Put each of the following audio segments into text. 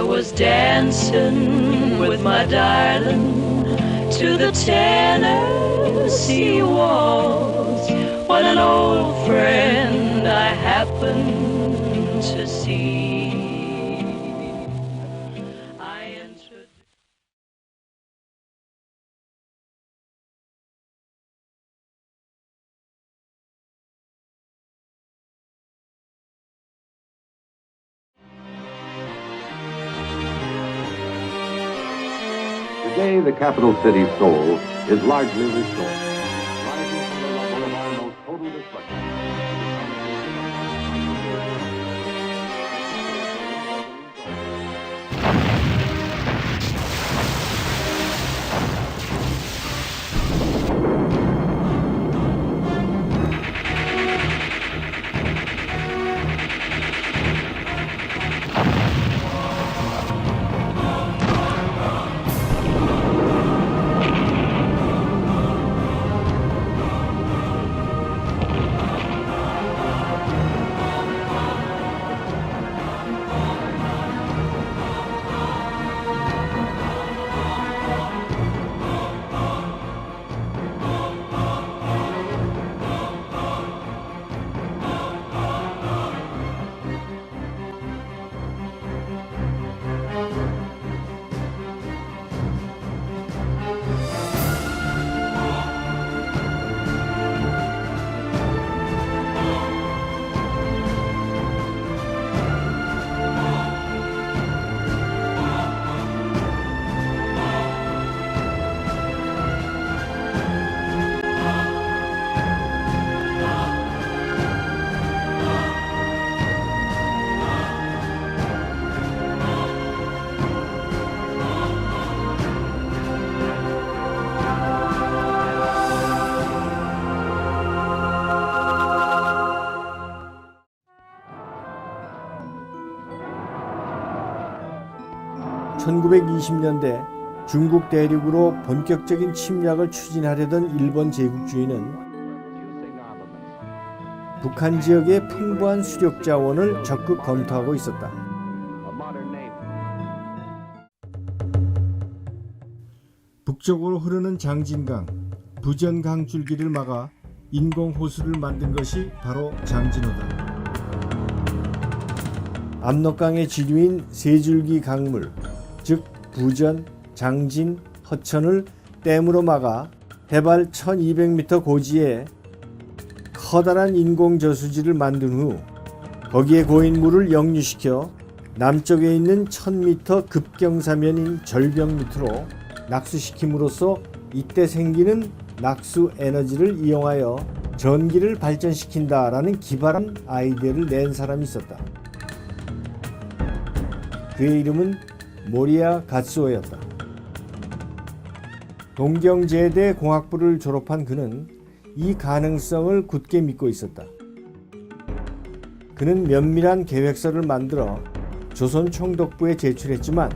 was dancing with my darling to the Tennessee waltz when an old friend I happened to see. I entered. Today, the capital city's soul is largely restored, rising from the rubble of almost total destruction. (1920년대) 중국 대륙으로 본격적인 침략을 추진하려던 일본 제국주의는 북한 지역의 풍부한 수력 자원을 적극 검토하고 있었다. 북쪽으로 흐르는 장진강, 부전강 줄기를 막아 인공 호수를 만든 것이 바로 장진호다. 압록강의 지류인 세 줄기 강물, 즉 부전, 장진, 허천을 댐으로 막아 해발 1200m 고지에 커다란 인공 저수지를 만든 후 거기에 고인 물을 역류시켜 남쪽에 있는 1000m 급경사면인 절벽 밑으로 낙수시킴으로써 이때 생기는 낙수 에너지를 이용하여 전기를 발전시킨다라는 기발한 아이디어를 낸 사람이 있었다. 그의 이름은 모리야 가츠오였다. 동경제대 공학부를 졸업한 그는 이 가능성을 굳게 믿고 있었다. 그는 면밀한 계획서를 만들어 조선 총독부에 제출했지만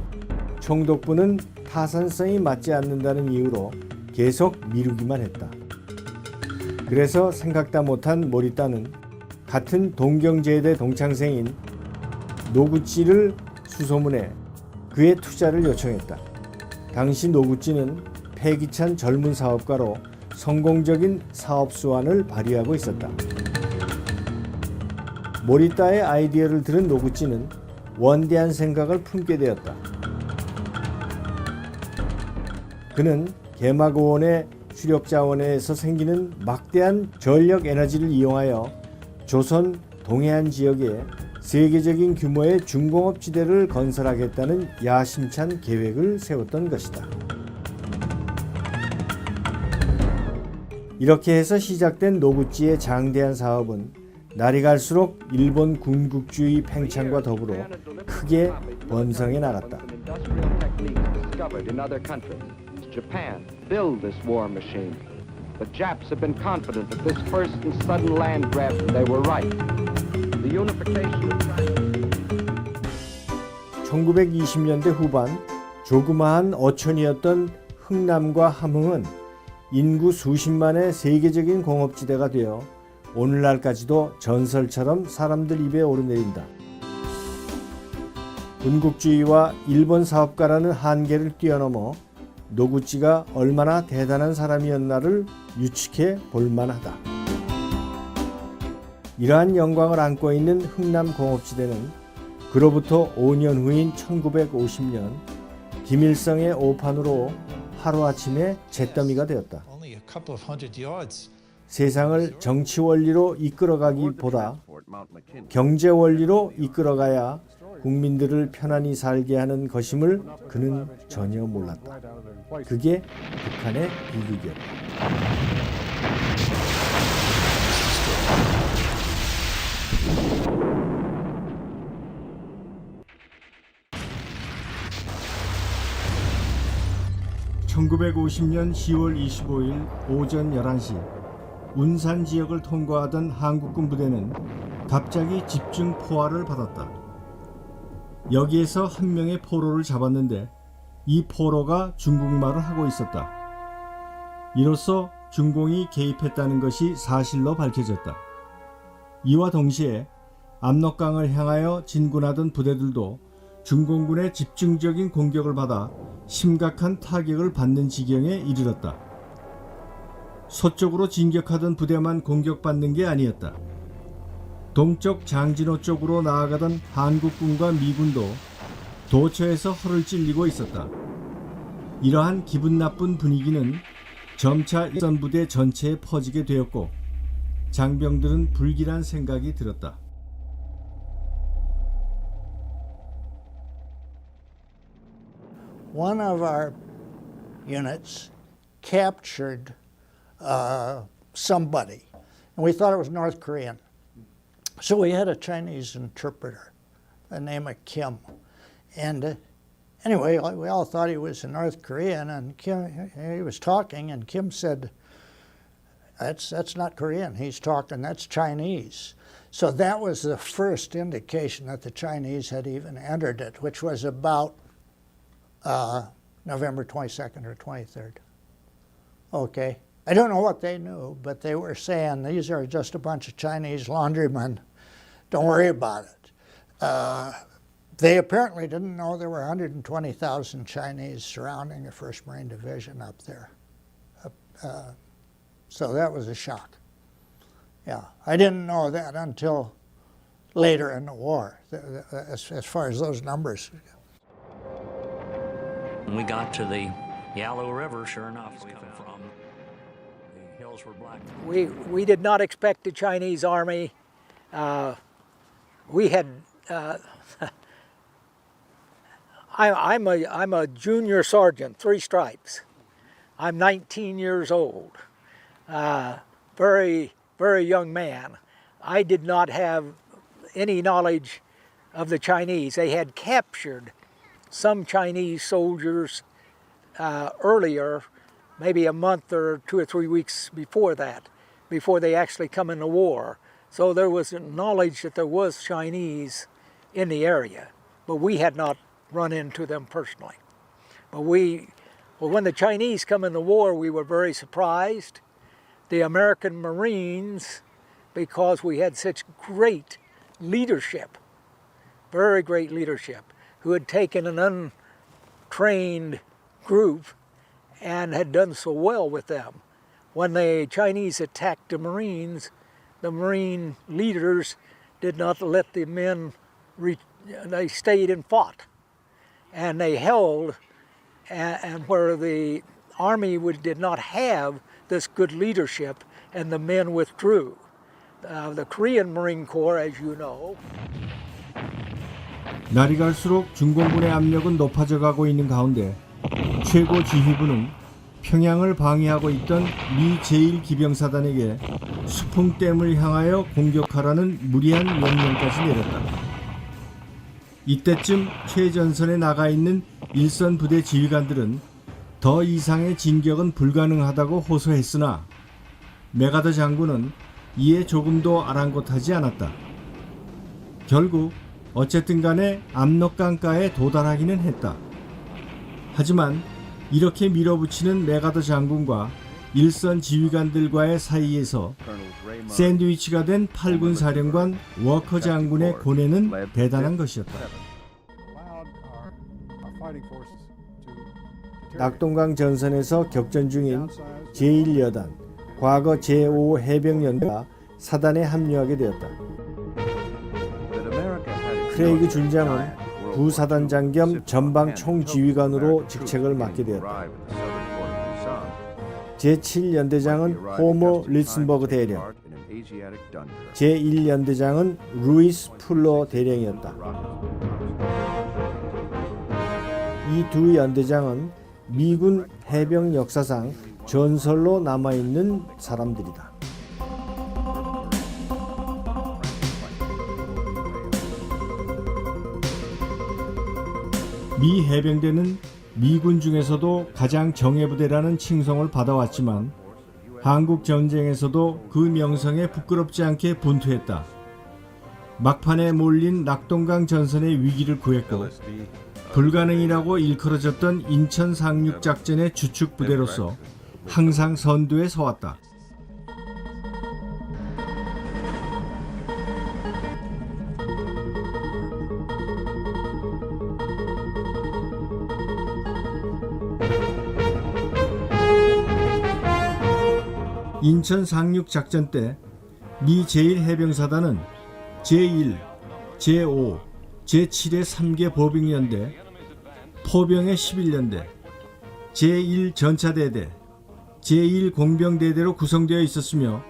총독부는 타산성이 맞지 않는다는 이유로 계속 미루기만 했다. 그래서 생각다 못한 모리따는 같은 동경제대 동창생인 노구찌를 수소문해 그의 투자를 요청했다. 당시 노구찌는 패기찬 젊은 사업가로 성공적인 사업 수완을 발휘하고 있었다. 모리따의 아이디어를 들은 노구찌는 원대한 생각을 품게 되었다. 그는 개마고원의 수력 자원에서 생기는 막대한 전력 에너지를 이용하여 조선 동해안 지역에 세계적인 규모의 중공업지대를 건설하겠다는 야심찬 계획을 세웠던 것이다. 이렇게 해서 시작된 노구찌의 장대한 사업은 날이 갈수록 일본 군국주의 팽창과 더불어 크게 번성해 나갔다. Japan build this war machine. The Japs have been confident that this first and sudden land grab, they were right. The unification of China. 1920년대 후반 조그마한 어촌이었던 흥남과 함흥은 인구 수십만의 세계적인 공업지대가 되어 오늘날까지도 전설처럼 사람들 입에 오르내린다. 군국주의와 일본 사업가라는 한계를 뛰어넘어 노구찌가 얼마나 대단한 사람이었나를 유측해 볼만하다. 이러한 영광을 안고 있는 흥남공업지대는 그로부터 5년 후인 1950년 김일성의 오판으로 하루아침에 잿더미가 되었다. 세상을 정치 원리로 이끌어가기보다 경제 원리로 이끌어가야 국민들을 편안히 살게 하는 것임을 그는 전혀 몰랐다. 그게 북한의 비극이었다. (1950년 10월 25일) 오전 11시 운산 지역을 통과하던 한국군 부대는 갑자기 집중 포화를 받았다. 여기에서 한 명의 포로를 잡았는데 이 포로가 중국말을 하고 있었다. 이로써 중공이 개입했다는 것이 사실로 밝혀졌다. 이와 동시에 압록강을 향하여 진군하던 부대들도 중공군의 집중적인 공격을 받아 심각한 타격을 받는 지경에 이르렀다. 서쪽으로 진격하던 부대만 공격받는 게 아니었다. 동쪽 장진호 쪽으로 나아가던 한국군과 미군도 도처에서 허를 찔리고 있었다. 이러한 기분 나쁜 분위기는 점차 일선 부대 전체에 퍼지게 되었고 장병들은 불길한 생각이 들었다. One of our units captured somebody, and we thought it was North Korean. So we had a Chinese interpreter, the name of Kim. And anyway, we all thought he was a North Korean, and Kim, he was talking, and Kim said, that's not Korean, he's talking, that's Chinese. So that was the first indication that the Chinese had even entered it, which was about November 22nd or 23rd. Okay. I don't know what they knew, but they were saying, these are just a bunch of Chinese laundrymen. Don't worry about it. They apparently didn't know there were 120,000 Chinese surrounding the 1st Marine Division up there. So that was a shock. Yeah, I didn't know that until later in the war, as far as those numbers. When we got to the Yalu River, sure enough, we come from, the hills were black. We did not expect the Chinese army. We had. I'm a junior sergeant, 3 stripes. I'm 19 years old. Very young man. I did not have any knowledge of the Chinese. They had captured some Chinese soldiers earlier, maybe a month or 2 or 3 weeks before that, before they actually come into war. So there was knowledge that there was Chinese in the area, but we had not run into them personally. But when the Chinese come in the war, we were very surprised. The American Marines, because we had such great leadership, very great leadership, who had taken an untrained group and had done so well with them. When the Chinese attacked the Marines, the Marine leaders did not let the men, they stayed and fought. And they held, and where the Army did not have this good leadership, and the men withdrew. The Korean Marine Corps, as you know, 날이 갈수록 중공군의 압력은 높아져 가고 있는 가운데 최고 지휘부는 평양을 방해하고 있던 미 제1기병사단에게 수풍댐을 향하여 공격하라는 무리한 명령까지 내렸다. 이때쯤 최전선에 나가 있는 일선 부대 지휘관들은 더 이상의 진격은 불가능하다고 호소했으나 메가더 장군은 이에 조금도 아랑곳하지 않았다. 결국 어쨌든 간에 압록강가에 도달하기는 했다. 하지만 이렇게 밀어붙이는 메가더 장군과 일선 지휘관들과의 사이에서 샌드위치가 된 8군 사령관 워커 장군의 고뇌는 대단한 것이었다. 낙동강 전선에서 격전 중인 제1여단, 과거 제5 해병연대가 사단에 합류하게 되었다. 크레이그 준장은 부사단장 겸 전방 총지휘관으로 직책을 맡게 되었다. 제7연대장은 호머 리슨버그 대령, 제1연대장은 루이스 풀러 대령이었다. 이 두 연대장은 미군 해병 역사상 전설로 남아있는 사람들이다. 미 해병대는 미군 중에서도 가장 정예부대라는 칭송을 받아왔지만 한국 전쟁에서도 그 명성에 부끄럽지 않게 분투했다. 막판에 몰린 낙동강 전선의 위기를 구했고 불가능이라고 일컬어졌던 인천 상륙 작전의 주축 부대로서 항상 선두에 서왔다. 인천 상륙 작전 때 미 제1해병사단은 제1, 제5, 제7의 3개 보병연대, 포병의 11연대, 제1전차대대, 제1공병대대로 구성되어 있었으며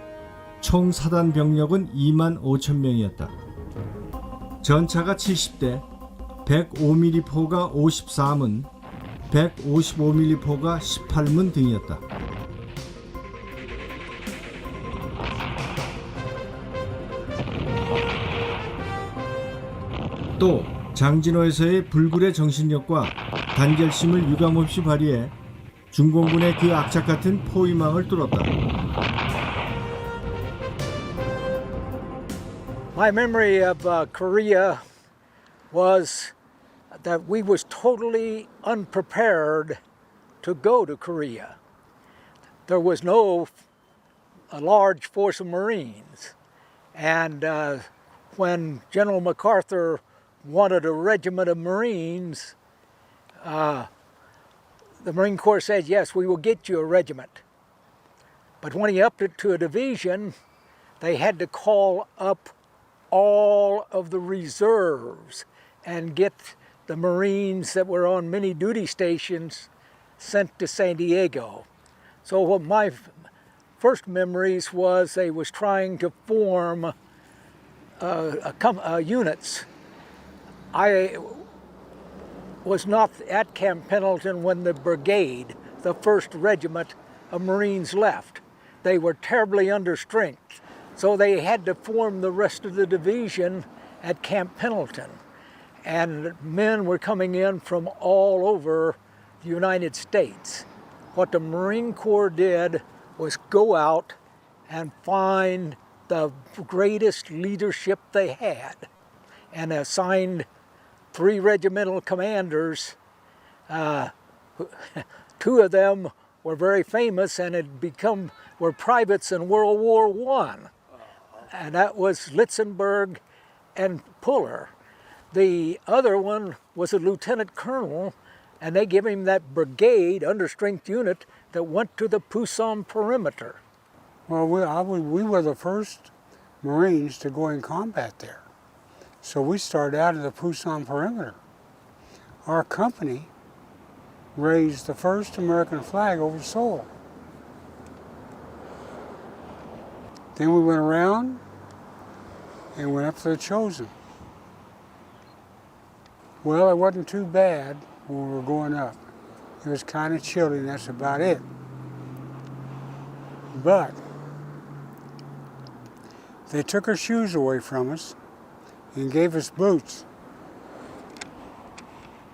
총 사단 병력은 2만 5천 명이었다. 전차가 70대, 105mm 포가 54문, 155mm 포가 18문 등이었다. 또 장진호에서의 불굴의 정신력과 단결심을 유감없이 발휘해 중공군의 그 악착 같은 포위망을 뚫었다. My memory of Korea was that we was totally unprepared to go to Korea. There was no a large force of Marines, and when General MacArthur wanted a regiment of Marines, the Marine Corps said, yes, we will get you a regiment. But when he upped it to a division, they had to call up all of the reserves and get the Marines that were on many duty stations sent to San Diego. So what my first memories was they was trying to form units. I was not at Camp Pendleton when the brigade, the 1st Regiment of Marines left. They were terribly under strength, so they had to form the rest of the division at Camp Pendleton. And men were coming in from all over the United States. What the Marine Corps did was go out and find the greatest leadership they had and assigned 3 regimental commanders. 2 of them were very famous and were privates in World War I. And that was Litzenberg and Puller. The other one was a lieutenant colonel, and they gave him that brigade understrength unit that went to the Pusan perimeter. Well, we were the first Marines to go in combat there. So we started out at the Pusan perimeter. Our company raised the first American flag over Seoul. Then we went around and went up to the Chosin. Well, it wasn't too bad when we were going up. It was kind of chilly, and that's about it. But they took our shoes away from us and gave us boots.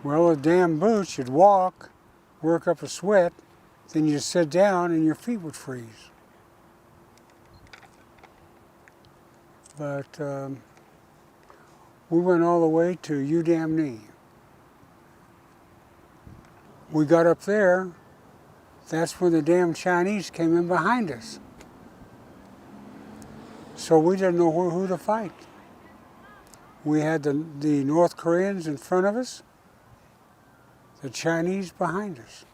Well, the damn boots, you'd walk, work up a sweat, then you'd sit down and your feet would freeze. But we went all the way to Udamne. We got up there, that's when the damn Chinese came in behind us. So we didn't know who to fight. We had the North Koreans in front of us, the Chinese behind us.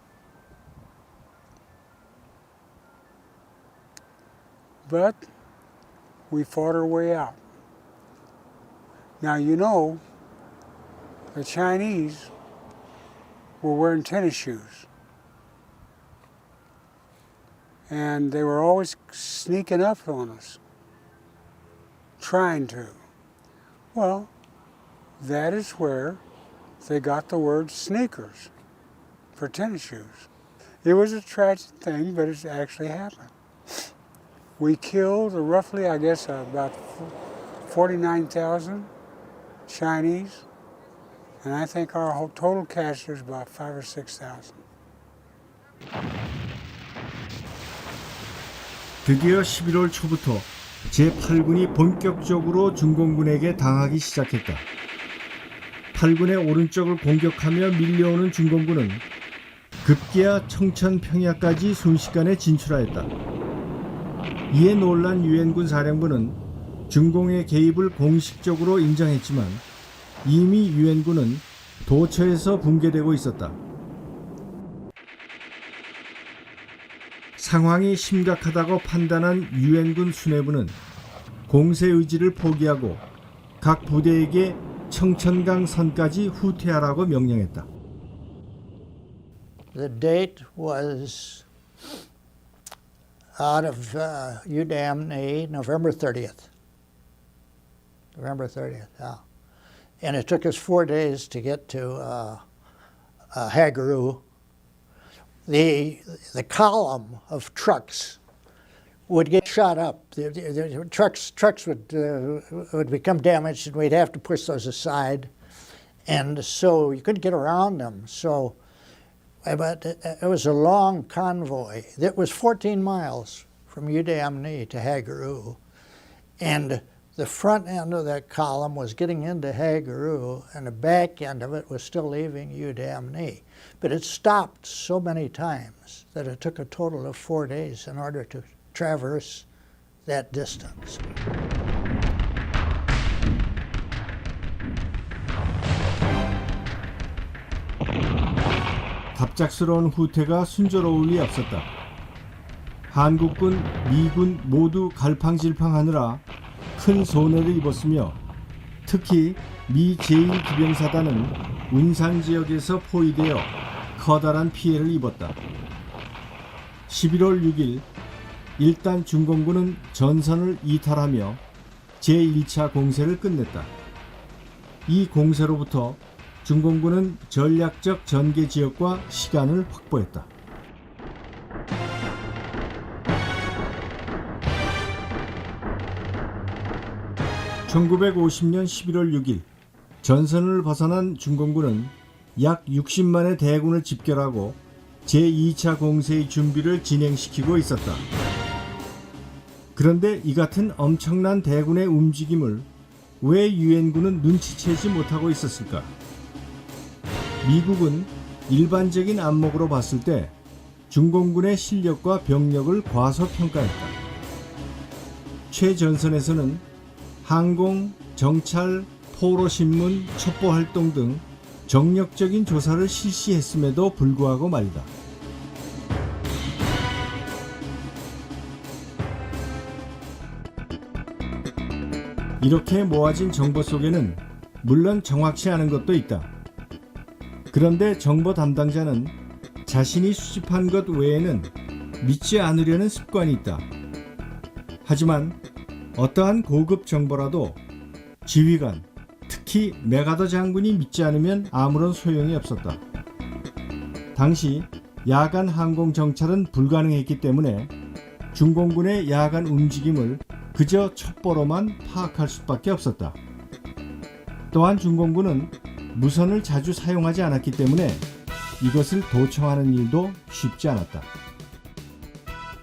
But we fought our way out. Now, you know, the Chinese were wearing tennis shoes. And they were always sneaking up on us, trying to. Well, that is where they got the word sneakers for tennis shoes. It was a tragic thing, but it actually happened. We killed roughly, I guess, about 49,000 Chinese, and I think our whole total casualties is about 5,000 or 6,000. 드디어 11월 초부터 제8군이 본격적으로 중공군에게 당하기 시작했다. 8군의 오른쪽을 공격하며 밀려오는 중공군은 급기야 청천 평야까지 순식간에 진출하였다. 이에 놀란 유엔군 사령부는 중공의 개입을 공식적으로 인정했지만 이미 유엔군은 도처에서 붕괴되고 있었다. 상황이 심각하다고 판단한 유엔군 수뇌부는 공세 의지를 포기하고 각 부대에게 청천강 선까지 후퇴하라고 명령했다. The date was out of UDAMNA, November 30th. November 30th, yeah. And it took us 4 days to get to Hagaru. The column of trucks would get shot up. The trucks would become damaged, and we'd have to push those aside. And so you couldn't get around them. So, but it was a long convoy. It was 14 miles from UDAMNA to Hagaru, and the front end of that column was getting into Hagaru, and the back end of it was still leaving UDAMNA. But it stopped so many times that it took a total of 4 days in order to traverse that distance. 갑작스러운 후퇴가 순조로울 리 없었다. 한국군, 미군 모두 갈팡질팡하느라 큰 손해를 입었으며 특히 미 제1기병사단은 운산 지역에서 포위되어 커다란 피해를 입었다. 11월 6일 일단 중공군은 전선을 이탈하며 제1차 공세를 끝냈다. 이 공세로부터 중공군은 전략적 전개 지역과 시간을 확보했다. (1950년 11월 6일) 전선을 벗어난 중공군은 약 60만의 대군을 집결하고 제2차 공세의 준비를 진행시키고 있었다. 그런데 이 같은 엄청난 대군의 움직임을 왜 유엔군은 눈치채지 못하고 있었을까? 미국은 일반적인 안목으로 봤을 때 중공군의 실력과 병력을 과소평가했다. 최전선에서는 항공, 정찰, 포로신문, 첩보활동 등 정력적인 조사를 실시했음에도 불구하고 말이다. 이렇게 모아진 정보 속에는 물론 정확치 않은 것도 있다. 그런데 정보 담당자는 자신이 수집한 것 외에는 믿지 않으려는 습관이 있다. 하지만 어떠한 고급 정보라도 지휘관, 특히 메가더 장군이 믿지 않으면 아무런 소용이 없었다. 당시 야간 항공 정찰은 불가능했기 때문에 중공군의 야간 움직임을 그저 첩보로만 파악할 수밖에 없었다. 또한 중공군은 무선을 자주 사용하지 않았기 때문에 이것을 도청하는 일도 쉽지 않았다.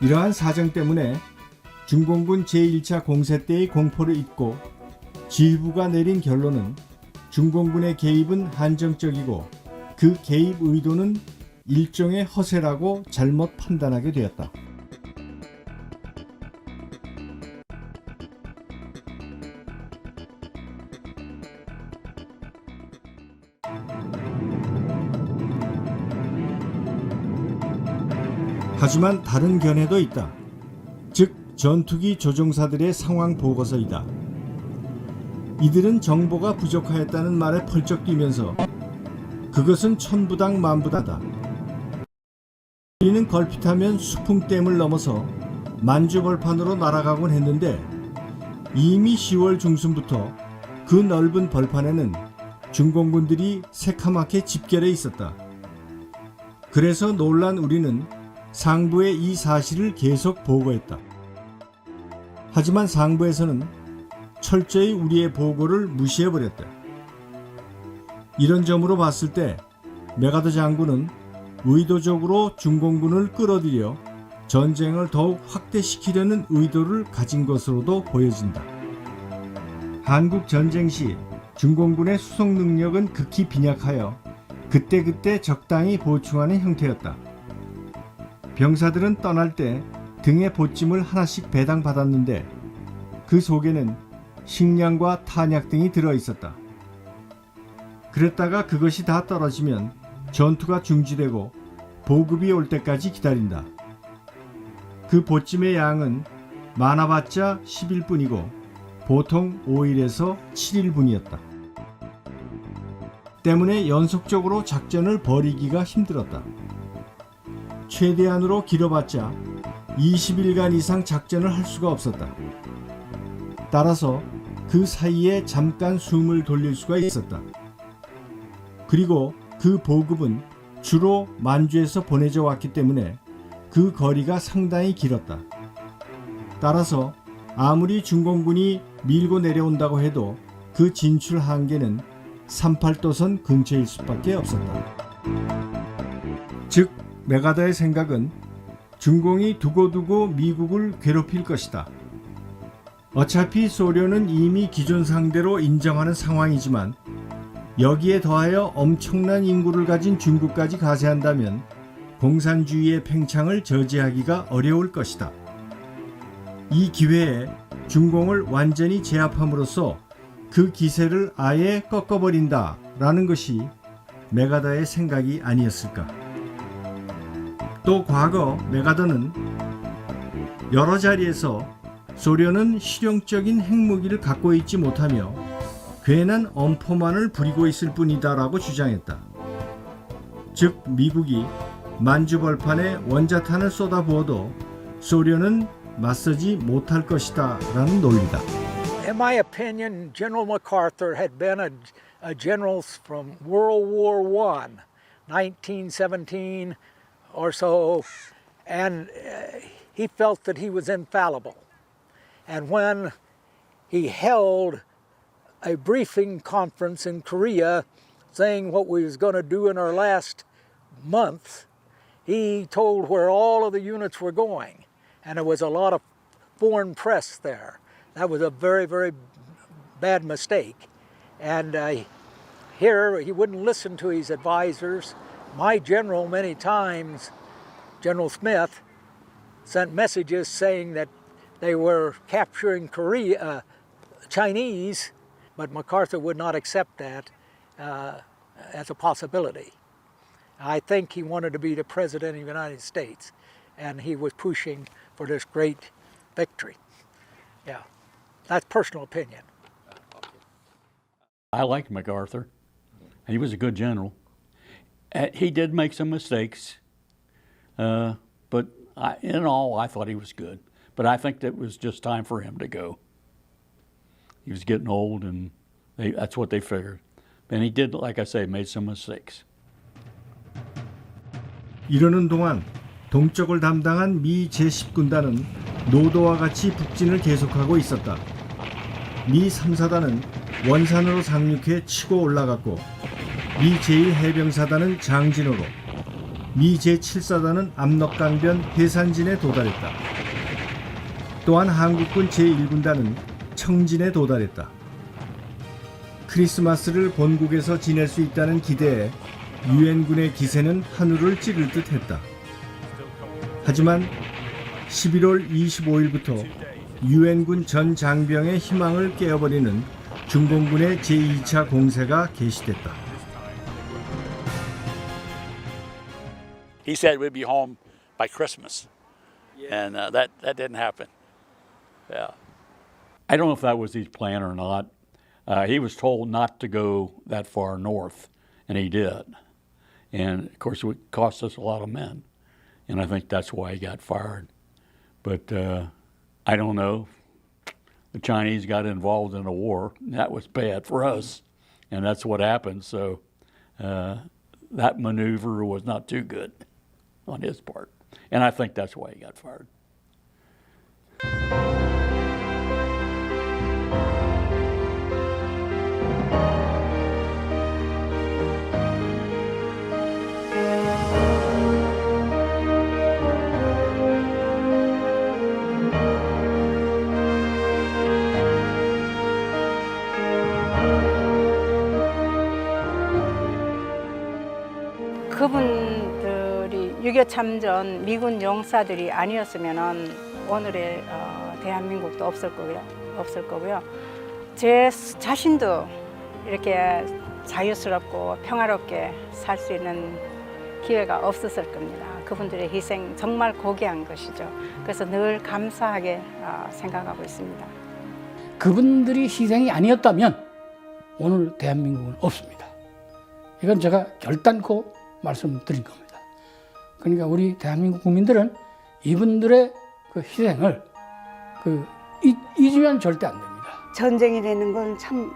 이러한 사정 때문에 중공군 제1차 공세 때의 공포를 잊고 지휘부가 내린 결론은 중공군의 개입은 한정적이고 그 개입 의도는 일종의 허세라고 잘못 판단하게 되었다. 하지만 다른 견해도 있다. 즉 전투기 조종사들의 상황 보고서이다. 이들은 정보가 부족하였다는 말에 펄쩍 뛰면서 그것은 천부당 만부다다. 우리는 걸핏하면 수풍댐을 넘어서 만주벌판으로 날아가곤 했는데 이미 10월 중순부터 그 넓은 벌판에는 중공군들이 새카맣게 집결해 있었다. 그래서 놀란 우리는 상부에 이 사실을 계속 보고했다. 하지만 상부에서는 철저히 우리의 보고를 무시해버렸다. 이런 점으로 봤을 때 메가더 장군은 의도적으로 중공군을 끌어들여 전쟁을 더욱 확대시키려는 의도를 가진 것으로도 보여진다. 한국 전쟁 시 중공군의 수송 능력은 극히 빈약하여 그때그때 적당히 보충하는 형태였다. 병사들은 떠날 때 등에 보찜을 하나씩 배당받았는데 그 속에는 식량과 탄약 등이 들어있었다. 그랬다가 그것이 다 떨어지면 전투가 중지되고 보급이 올 때까지 기다린다. 그 보찜의 양은 많아봤자 10일뿐이고 보통 5일에서 7일분이었다. 때문에 연속적으로 작전을 벌이기가 힘들었다. 최대한으로 길어봤자 20일간 이상 작전을 할 수가 없었다. 따라서 그 사이에 잠깐 숨을 돌릴 수가 있었다. 그리고 그 보급은 주로 만주에서 보내져 왔기 때문에 그 거리가 상당히 길었다. 따라서 아무리 중공군이 밀고 내려온다고 해도 그 진출 한계는 38도선 근처일 수밖에 없었다. 즉 메가더의 생각은 중공이 두고두고 미국을 괴롭힐 것이다. 어차피 소련은 이미 기존 상대로 인정하는 상황이지만 여기에 더하여 엄청난 인구를 가진 중국까지 가세한다면 공산주의의 팽창을 저지하기가 어려울 것이다. 이 기회에 중공을 완전히 제압함으로써 그 기세를 아예 꺾어버린다라는 것이 메가더의 생각이 아니었을까. 또 과거 메가더는 여러 자리에서 소련은 실용적인 핵무기를 갖고 있지 못하며 괜한 엄포만을 부리고 있을 뿐이다라고 주장했다. 즉 미국이 만주벌판에 원자탄을 쏟아부어도 소련은 맞서지 못할 것이다 라는 논리다. In my opinion, General MacArthur had been a general from World War I, 1917 or so, and he felt that he was infallible. And when he held a briefing conference in Korea saying what we was going to do in our last month, he told where all of the units were going. And there was a lot of foreign press there. That was a very, very bad mistake. And here he wouldn't listen to his advisors. My general many times, General Smith, sent messages saying that they were capturing Chinese, but MacArthur would not accept that as a possibility. I think he wanted to be the President of the United States, and he was pushing for this great victory. Yeah, that's personal opinion. I liked MacArthur. He was a good general. He did make some mistakes, but in all, I thought he was good. But I think that was just time for him to go. He was getting old, and that's what they figured. And he did, like I say, made some mistakes. 이러는 동안 동쪽을 담당한 미 제10군단은 노도와 같이 북진을 계속하고 있었다. 미 3사단은 원산으로 상륙해 치고 올라갔고 미 제1해병사단은 장진호로, 미 제7사단은 압록강변 해산진에 도달했다. 또한 한국군 제1군단은 청진에 도달했다. 크리스마스를 본국에서 지낼 수 있다는 기대에 유엔군의 기세는 하늘을 찌를 듯 했다. 하지만 11월 25일부터 유엔군 전 장병의 희망을 깨어버리는 중공군의 제2차 공세가 개시됐다. He said we'd be home by Christmas. And that didn't happen. Yeah. I don't know if that was his plan or not. He was told not to go that far north, and he did. And of course, it would cost us a lot of men. And I think that's why he got fired. But I don't know. The Chinese got involved in a war. That was bad for us. And that's what happened. So that maneuver was not too good on his part. And I think that's why he got fired. 그분들이 6.25 참전 미군 용사들이 아니었으면 오늘의 대한민국도 없을 거고요. 제 자신도 이렇게 자유스럽고 평화롭게 살 수 있는 기회가 없었을 겁니다. 그분들의 희생 정말 고귀한 것이죠. 그래서 늘 감사하게 생각하고 있습니다. 그분들이 희생이 아니었다면 오늘 대한민국은 없습니다. 이건 제가 결단코 말씀드린 겁니다. 그러니까 우리 대한민국 국민들은 이분들의 그 희생을 잊으면 절대 안 됩니다. 전쟁이라는 건 참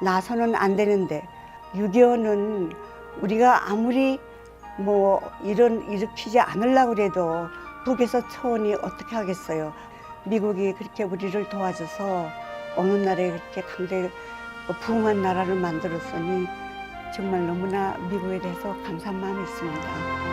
나서는 안 되는데 6.25는 우리가 아무리 일으키지 않으려고 해도 북에서 초원이 어떻게 하겠어요. 미국이 그렇게 우리를 도와줘서 어느 날에 그렇게 강대 부흥한 나라를 만들었으니 정말 너무나 미국에 대해서 감사한 마음이 있습니다.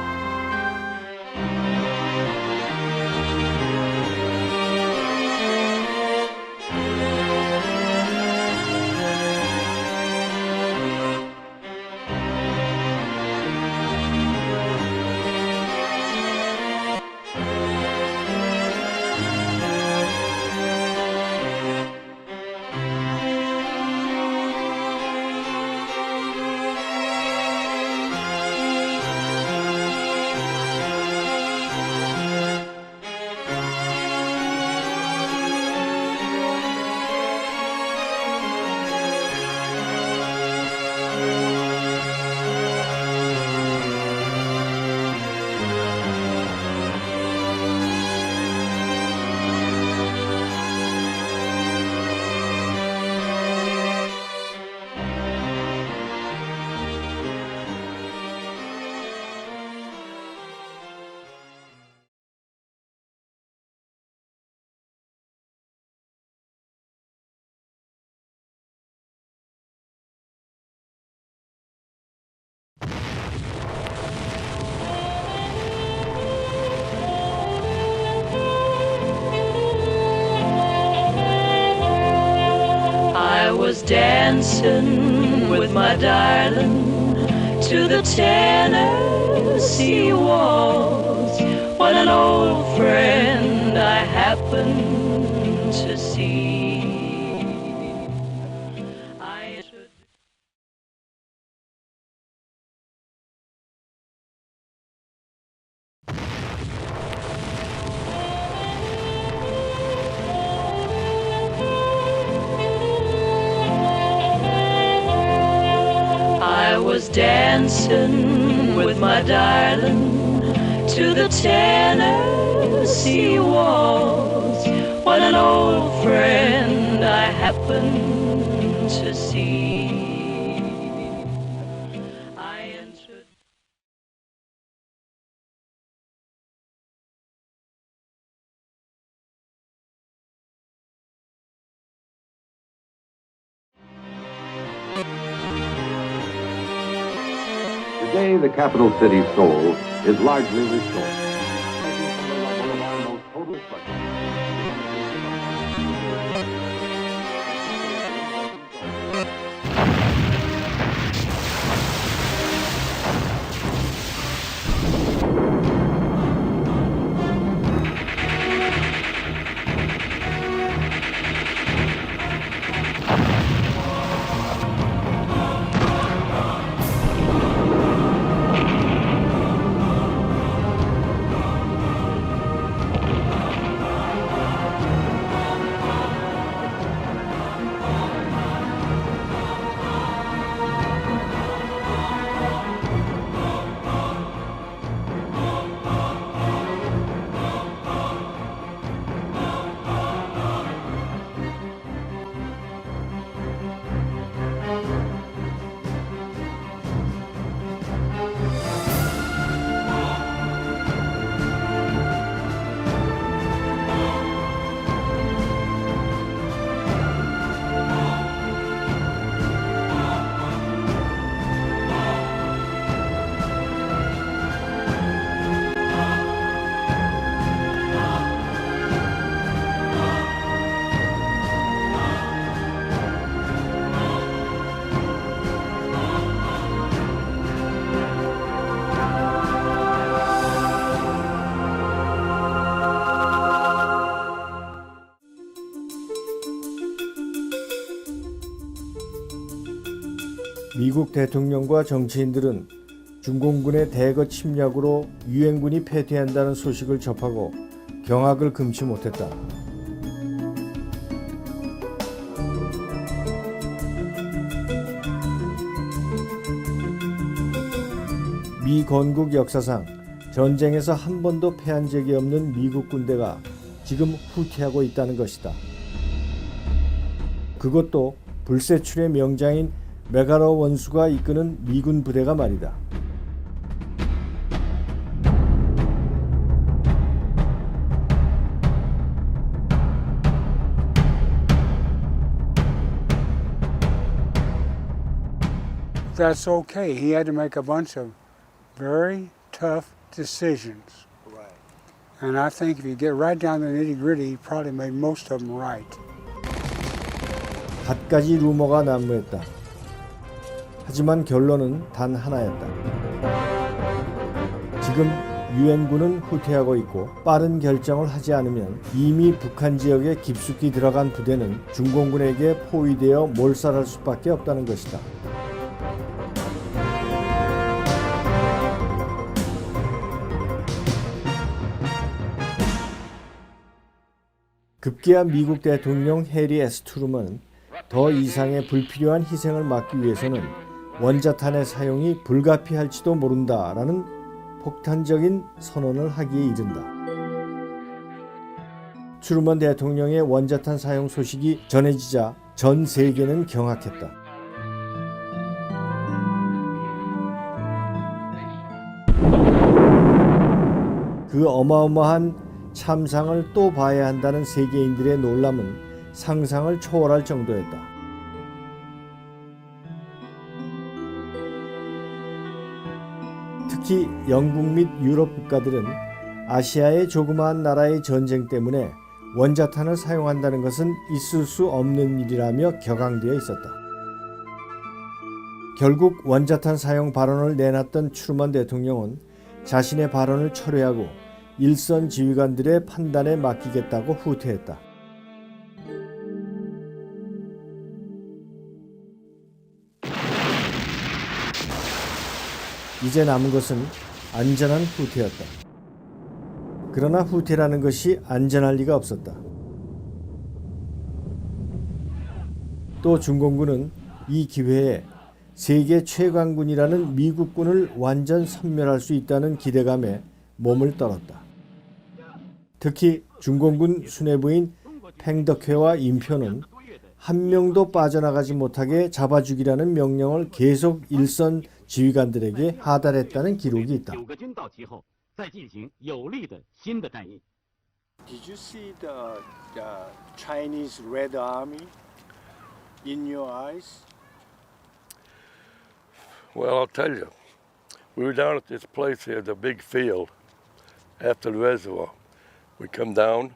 Was dancing with my darling to the Tennessee waltz when an old friend I happened to see. Was dancing with my darling to the Tennessee waltz when an old friend I happened to see. I entered. Today, the capital city, Seoul, is largely restored. Taken from the rubble of our most total structure. 미국 대통령과 정치인들은 중공군의 대거 침략으로 유엔군이 패퇴한다는 소식을 접하고 경악을 금치 못했다. 미 건국 역사상 전쟁에서 한 번도 패한 적이 없는 미국 군대가 지금 후퇴하고 있다는 것이다. 그것도 불세출의 명장인 메가로 원수가 이끄는 미군 부대가 말이다. That's okay. He had to make a bunch of very tough decisions. Right. And I think if you get right down to the nitty-gritty, he probably made most of them right. 갖가지 루머가 난무했다. 하지만 결론은 단 하나였다. 지금 유엔군은 후퇴하고 있고 빠른 결정을 하지 않으면 이미 북한 지역에 깊숙이 들어간 부대는 중공군에게 포위되어 몰살할 수밖에 없다는 것이다. 급기야 미국 대통령 해리 S. 트루먼은 더 이상의 불필요한 희생을 막기 위해서는 원자탄의 사용이 불가피할지도 모른다라는 폭탄적인 선언을 하기에 이른다. 트루먼 대통령의 원자탄 사용 소식이 전해지자 전 세계는 경악했다. 그 어마어마한 참상을 또 봐야 한다는 세계인들의 놀람은 상상을 초월할 정도였다. 특히 영국 및 유럽 국가들은 아시아의 조그마한 나라의 전쟁 때문에 원자탄을 사용한다는 것은 있을 수 없는 일이라며 격앙되어 있었다. 결국 원자탄 사용 발언을 내놨던 트루먼 대통령은 자신의 발언을 철회하고 일선 지휘관들의 판단에 맡기겠다고 후퇴했다. 이제 남은 것은 안전한 후퇴였다. 그러나 후퇴라는 것이 안전할 리가 없었다. 또 중공군은 이 기회에 세계 최강군이라는 미국군을 완전 섬멸할 수 있다는 기대감에 몸을 떨었다. 특히 중공군 수뇌부인 팽덕회와 임표는 한 명도 빠져나가지 못하게 잡아 죽이라는 명령을 계속 일선 지휘관들에게 하달했다는 기록이 있다. Did you see the Chinese Red Army in your eyes? Well, I'll tell you. We were down at this place here, the big field, after the reservoir. We come down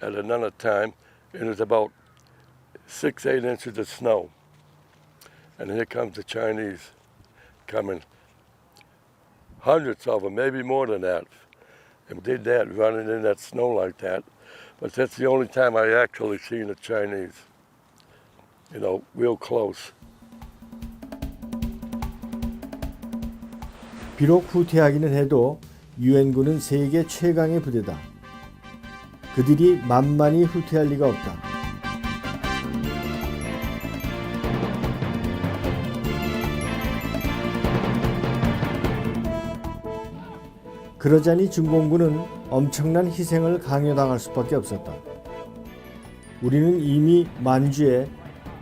at another time, and it was about 6-8 inches of snow. And here comes the Chinese coming, hundreds of them, maybe more than that. And did that, running in that snow like that. But that's the only time I actually seen the Chinese, you know, real close. 비록 후퇴하기는 해도 유엔군은 세계 최강의 부대다. 그들이 만만히 후퇴할 리가 없다. 그러자니 중공군은 엄청난 희생을 강요당할 수밖에 없었다. 우리는 이미 만주에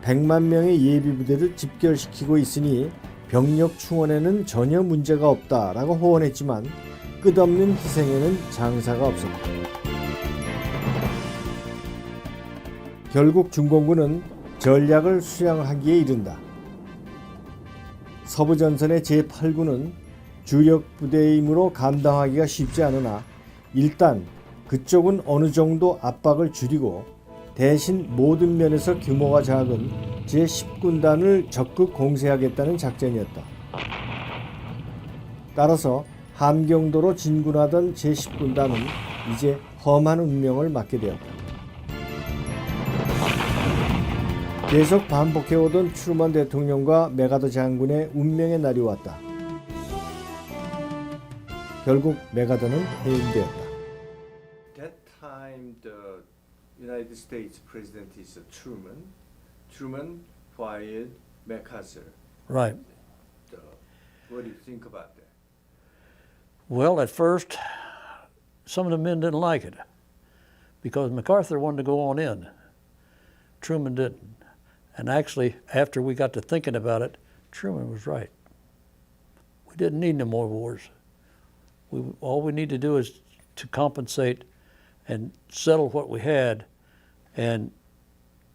100만 명의 예비부대를 집결시키고 있으니 병력 충원에는 전혀 문제가 없다라고 호언했지만 끝없는 희생에는 장사가 없었다. 결국 중공군은 전략을 수양하기에 이른다. 서부전선의 제8군은 주력 부대이므로 감당하기가 쉽지 않으나 일단 그쪽은 어느 정도 압박을 줄이고 대신 모든 면에서 규모가 작은 제10군단을 적극 공세하겠다는 작전이었다. 따라서 함경도로 진군하던 제10군단은 이제 험한 운명을 맞게 되었다. 계속 반복해오던 트루먼 대통령과 맥아더 장군의 운명의 날이 왔다. 결국 맥아더는 해임되었다. That time the United States president is Truman. Truman fired MacArthur. Right. What do you think about that? Well, at first, some of the men didn't like it because MacArthur wanted to go on in. Truman didn't. And actually, after we got to thinking about it, Truman was right. We didn't need no more wars. All we need to do is to compensate and settle what we had and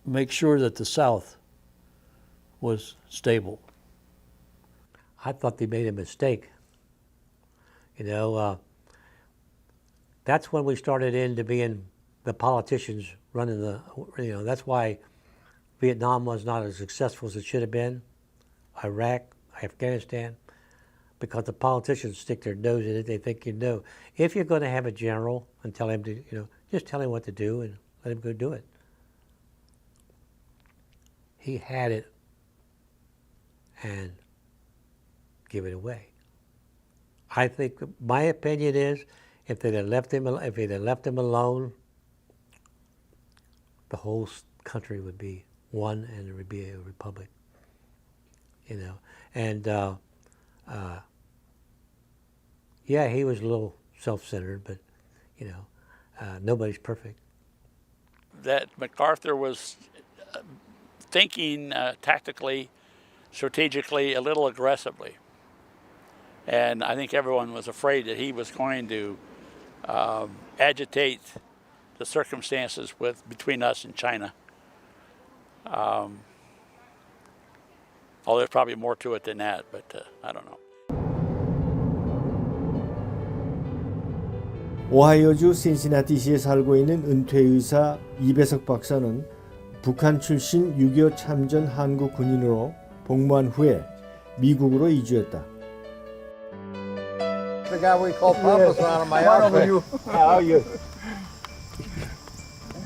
make sure that the South was stable. I thought they made a mistake. You know, that's when we started into being the politicians running the, you know, that's why Vietnam was not as successful as it should have been, Iraq, Afghanistan, because the politicians stick their nose in it. They think you know. If you're going to have a general and tell him to, you know, just tell him what to do and let him go do it. He had it and give it away. I think my opinion is, if they'd have left him alone, the whole country would be one, and there would be a republic. You know, and yeah, he was a little self-centered, but you know, nobody's perfect. That MacArthur was thinking tactically, strategically, a little aggressively. And I think everyone was afraid that he was going to agitate the circumstances between us and China. Although there's probably more to it than that, but I don't know. 오하이오주 신시나티시에 살고 있는 은퇴의사 이배석 박사는 북한 출신 6.25 참전 한국 군인으로 복무한 후에 미국으로 이주했다. The guy we call Papa on my outfit. How are you?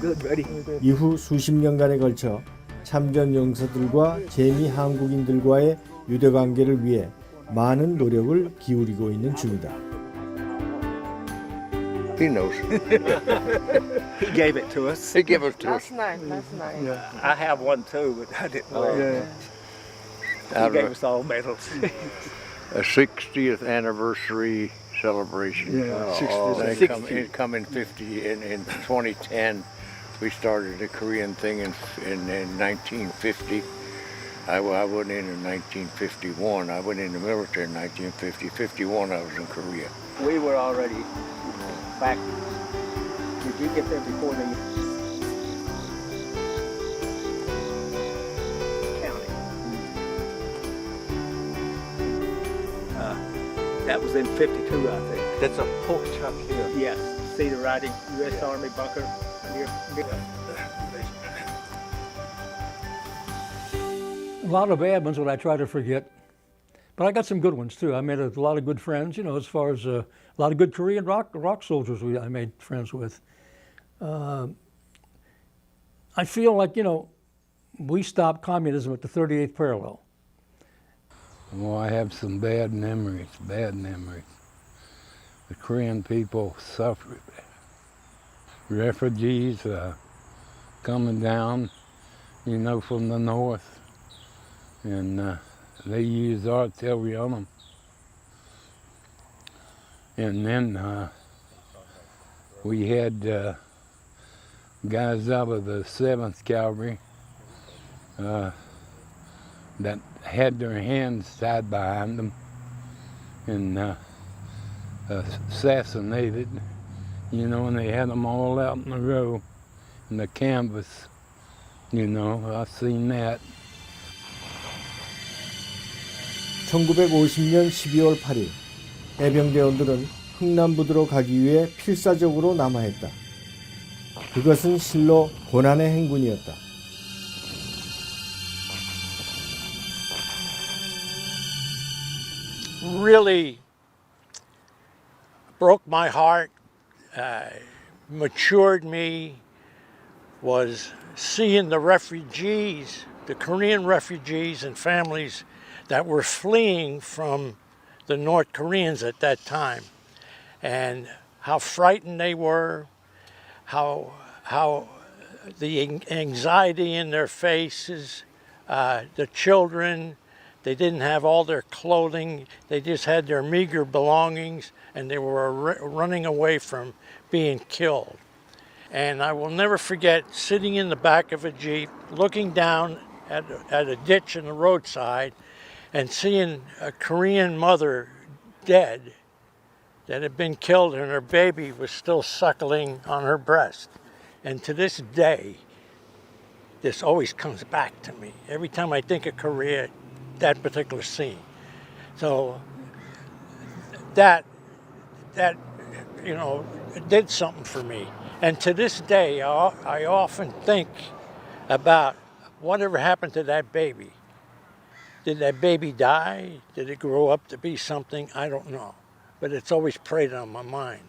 Good, buddy. 이후 수십 년간에 걸쳐 참전 용사들과 재미 한국인들과의 유대 관계를 위해 많은 노력을 기울이고 있는 중이다. He knows. He gave it to us. He gave it to us. That's nice. That's nice. Yeah. I have one too, but I didn't wear it. He gave us all medals. A 60th anniversary celebration. Yeah, 60th. It come in 50 in 2010. We started the Korean thing in 1950. I wasn't in 1951. I went in the military in 1950. 51, I was in Korea. We were already back. Did you get there before the county? That was in 52, I think. That's a pork chop here. Yes. See the writing, U.S. Army bunker. A lot of bad ones that I try to forget, but I got some good ones too. I made a lot of good friends, you know, as far as a lot of good Korean rock soldiers I made friends with. I feel like, you know, we stopped communism at the 38th parallel. Well, I have some bad memories. The Korean people suffered. Refugees coming down, you know, from the north, and they used artillery on them. And then we had guys out of the 7th Cavalry that had their hands tied behind them and assassinated, you know, and they had them all out in a row in the canvas, you know, I've seen that. 1950년 12월 8일 해병대원들은 흥남부두로 가기 위해 필사적으로 남하했다. 그것은 실로 고난의 행군이었다. Really broke my heart, matured me, was seeing the refugees the Korean refugees and families that were fleeing from the North Koreans at that time, and how frightened they were, how the anxiety in their faces, the children, they didn't have all their clothing, they just had their meager belongings, and they were running away from being killed. And I will never forget sitting in the back of a Jeep, looking down at a ditch in the roadside and seeing a Korean mother dead that had been killed, and her baby was still suckling on her breast. And to this day, this always comes back to me. Every time I think of Korea, that particular scene. So that you know, it did something for me. And to this day, I often think about whatever happened to that baby. Did that baby die? Did it grow up to be something? I don't know. But it's always preyed on my mind.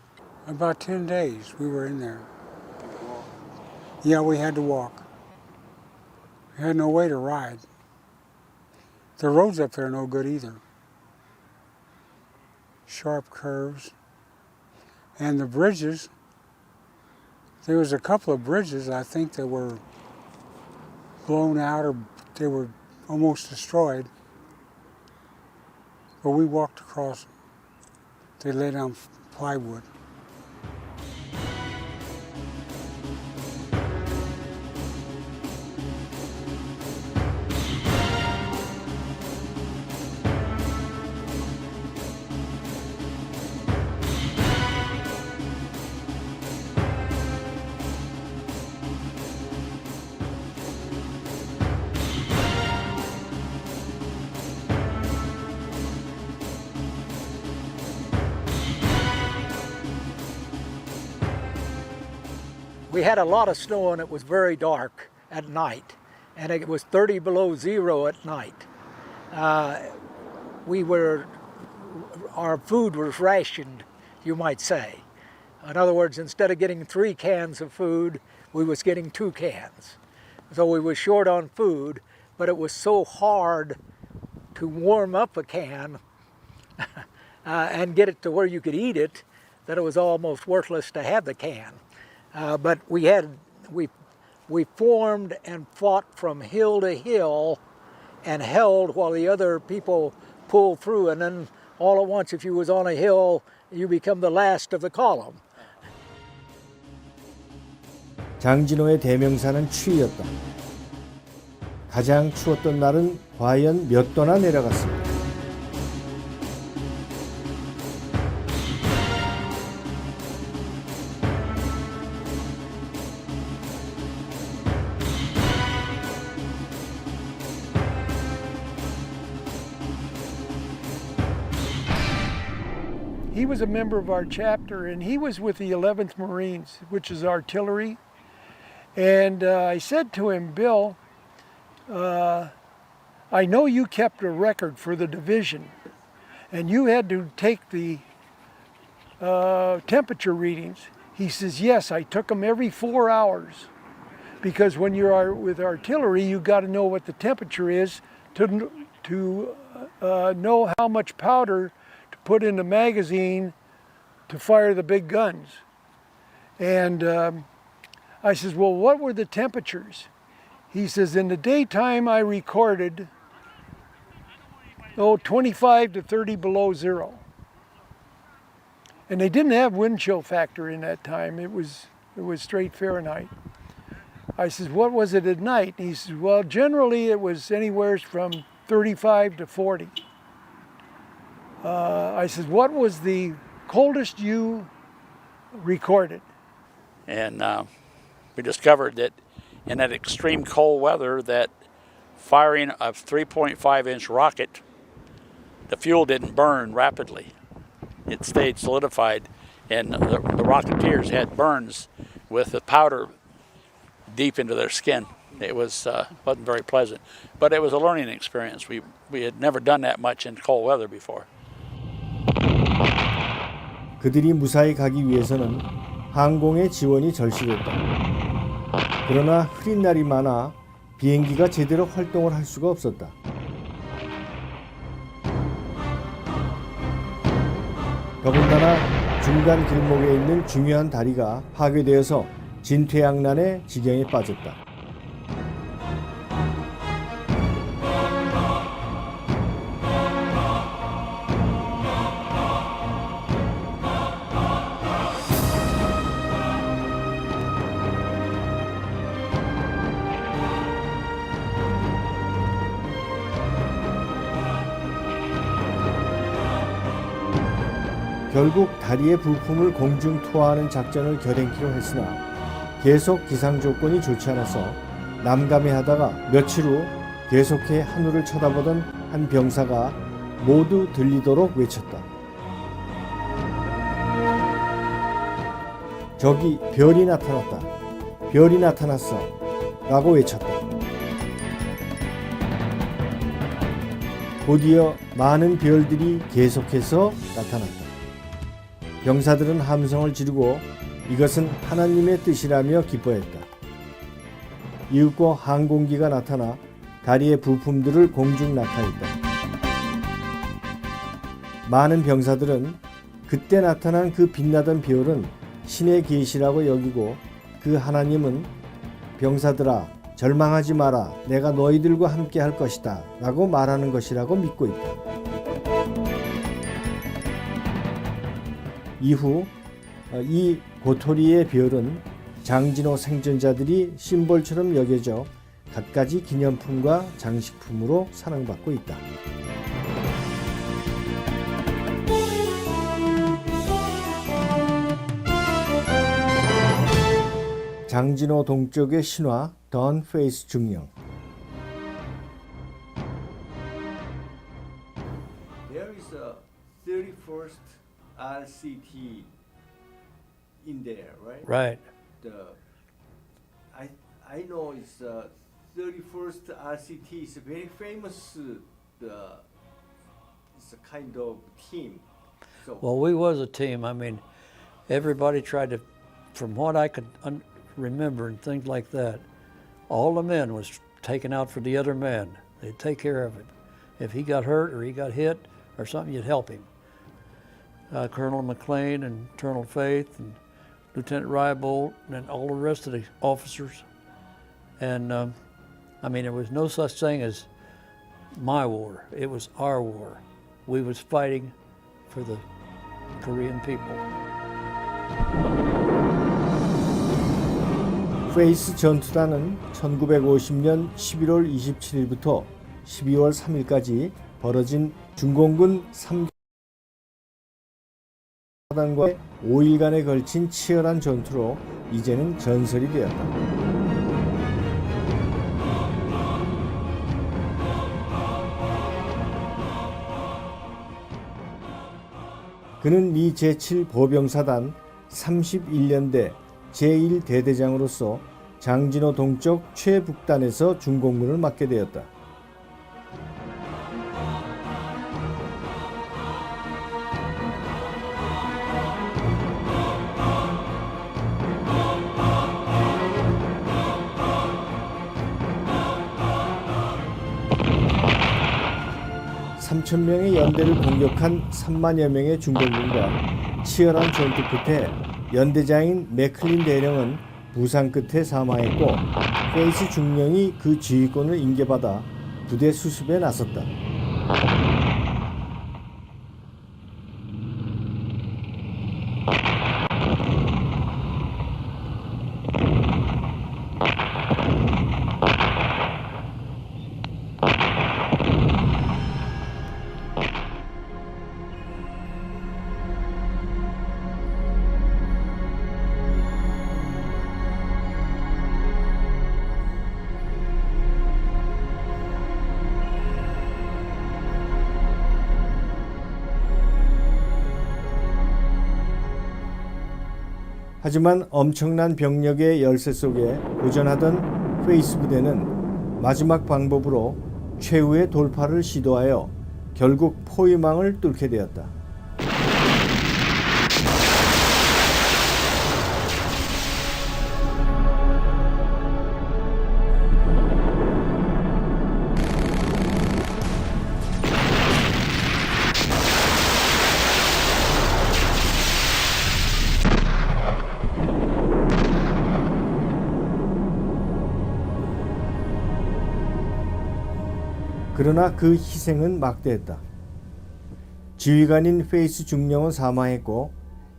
About 10 days we were in there. Yeah, we had to walk. We had no way to ride. The roads up there are no good either. Sharp curves. And the bridges, there was a couple of bridges I think that were blown out or they were almost destroyed. But we walked across them. They lay down plywood. We had a lot of snow and it was very dark at night, and it was 30 below zero at night. Our food was rationed, you might say. In other words, instead of getting 3 cans of food, we was getting 2 cans. So we were short on food, but it was so hard to warm up a can and get it to where you could eat it that it was almost worthless to have the can. But we formed and fought from hill to hill and held while the other people pulled through, and then all at once, if you was on a hill, you become the last of the column. 장진호의 대명사는 추위였다. 가장 추웠던 날은 과연 몇 도나 내려갔습니다. He was a member of our chapter, and he was with the 11th Marines, which is artillery. And I said to him, Bill, I know you kept a record for the division, and you had to take the temperature readings. He says, yes, I took them every 4 hours, because when you're with artillery, you got to know what the temperature is to know how much powder put in the magazine to fire the big guns. And I says, well, what were the temperatures? He says, in the daytime I recorded 25 to 30 below zero. And they didn't have wind chill factor in that time. It was straight Fahrenheit. I says, what was it at night? And he says, well, generally it was anywhere from 35 to 40. I said, what was the coldest you recorded? And we discovered that in that extreme cold weather that firing a 3.5-inch rocket, the fuel didn't burn rapidly. It stayed solidified, and the Rocketeers had burns with the powder deep into their skin. It wasn't very pleasant, but it was a learning experience. We had never done that much in cold weather before. 그들이 무사히 가기 위해서는 항공의 지원이 절실했다. 그러나 흐린 날이 많아 비행기가 제대로 활동을 할 수가 없었다. 더군다나 중간 길목에 있는 중요한 다리가 파괴되어서 진퇴양난의 지경에 빠졌다. 결국 다리의 부품을 공중 투하하는 작전을 결행키로 했으나 계속 기상 조건이 좋지 않아서 남감해하다가 며칠 후 계속해 하늘을 쳐다보던 한 병사가 모두 들리도록 외쳤다. 저기 별이 나타났다. 별이 나타났어. 라고 외쳤다. 곧이어 많은 별들이 계속해서 나타났다. 병사들은 함성을 지르고 이것은 하나님의 뜻이라며 기뻐했다. 이윽고 항공기가 나타나 다리의 부품들을 공중 낙하했다. 많은 병사들은 그때 나타난 그 빛나던 별은 신의 계시라고 여기고 그 하나님은 병사들아 절망하지 마라 내가 너희들과 함께 할 것이다 라고 말하는 것이라고 믿고 있다. 이후 이 고토리의 별은 장진호 생존자들이 심볼처럼 여겨져 갖가지 기념품과 장식품으로 사랑받고 있다. 장진호 동쪽의 신화 던 페이스 중령. There is a 31st RCT in there, right? Right. I know it's 31st RCT is a very famous. It's a kind of team. So Well, we was a team. I mean, everybody tried to, from what I could remember and things like that, all the men was taken out for the other man. They'd take care of him. If he got hurt or he got hit or something, you'd help him. Colonel McLean and Colonel Faith and Lieutenant Rybolt and all the rest of the officers. And I mean, there was no such thing as my war. It was our war. We was fighting for the Korean people. 페이스 전투단은 1950년 11월 27일부터 12월 3일까지 벌어진 중공군 3단과의 5일간에 걸친 치열한 전투로 이제는 전설이 되었다. 그는 미 제7보병사단 31년대 제1대대장으로서 장진호 동쪽 최북단에서 중공군을 맡게 되었다. (3,000명의) 연대를 공격한 3만여 명의 중공군과 치열한 전투 끝에 연대장인 맥클린 대령은 부상 끝에 사망했고 페이스 중령이 그 지휘권을 인계받아 부대 수습에 나섰다. 하지만 엄청난 병력의 열세 속에 도전하던 페이스 부대는 마지막 방법으로 최후의 돌파를 시도하여 결국 포위망을 뚫게 되었다. 그러나 그 희생은 막대했다. 지휘관인 페이스 중령은 사망했고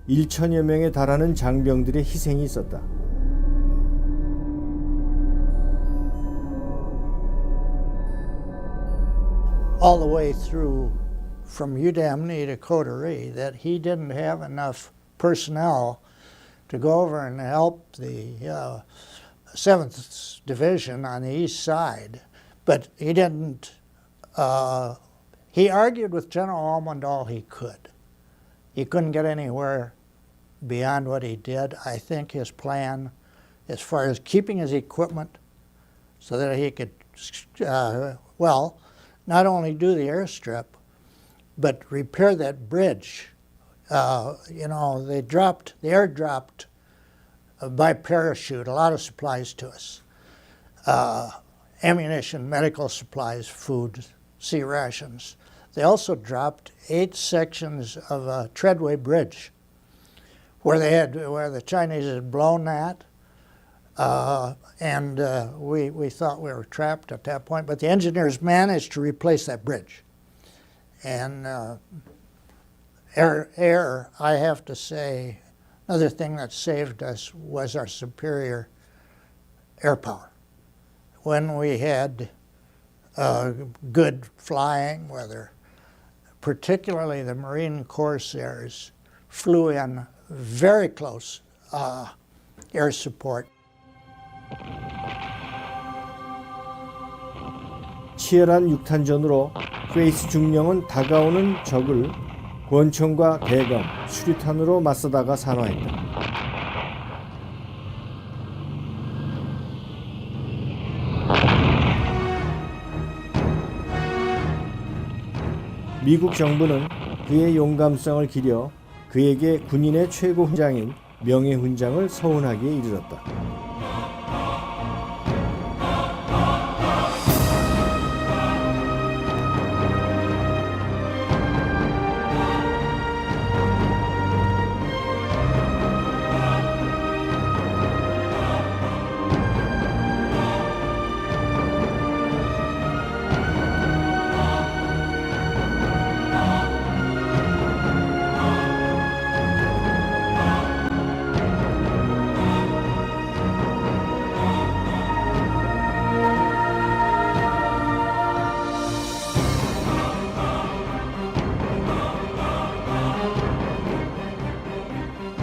1천여 명에 달하는 장병들의 희생이 있었다. All the way through from Udamne to Coterie that he didn't have enough personnel to go over and help the 7th Division on the east side. But he didn't, he argued with General Almond all he could. He couldn't get anywhere beyond what he did. I think his plan, as far as keeping his equipment so that he could, well, not only do the airstrip, but repair that bridge. You know, the air dropped by parachute a lot of supplies to us. Ammunition, medical supplies, food, sea rations. They also dropped 8 sections of a treadway bridge where the Chinese had blown that. And we thought we were trapped at that point, but the engineers managed to replace that bridge. And air, I have to say, another thing that saved us was our superior air power. When we had good flying weather, particularly the Marine Corsairs flew in very close air support. 치열한 육탄전으로 페이스 중령은 다가오는 적을 권총과 대검, 수류탄으로 맞서다가 산화했다. 미국 정부는 그의 용감성을 기려 그에게 군인의 최고 훈장인 명예훈장을 서운하게 이르렀다.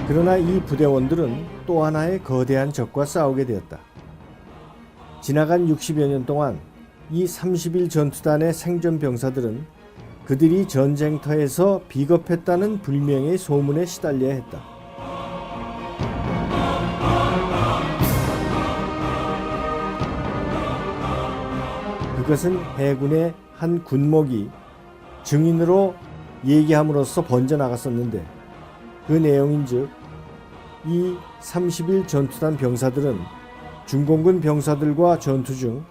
그러나 이 부대원들은 또 하나의 거대한 적과 싸우게 되었다. 지나간 60여 년 동안 이 30일 전투단의 생존 병사들은 그들이 전쟁터에서 비겁했다는 불명의 소문에 시달려야 했다. 그것은 해군의 한 군목이 증인으로 얘기함으로써 번져나갔었는데 그 내용인즉 이 30일 전투단 병사들은 중공군 병사들과 전투 중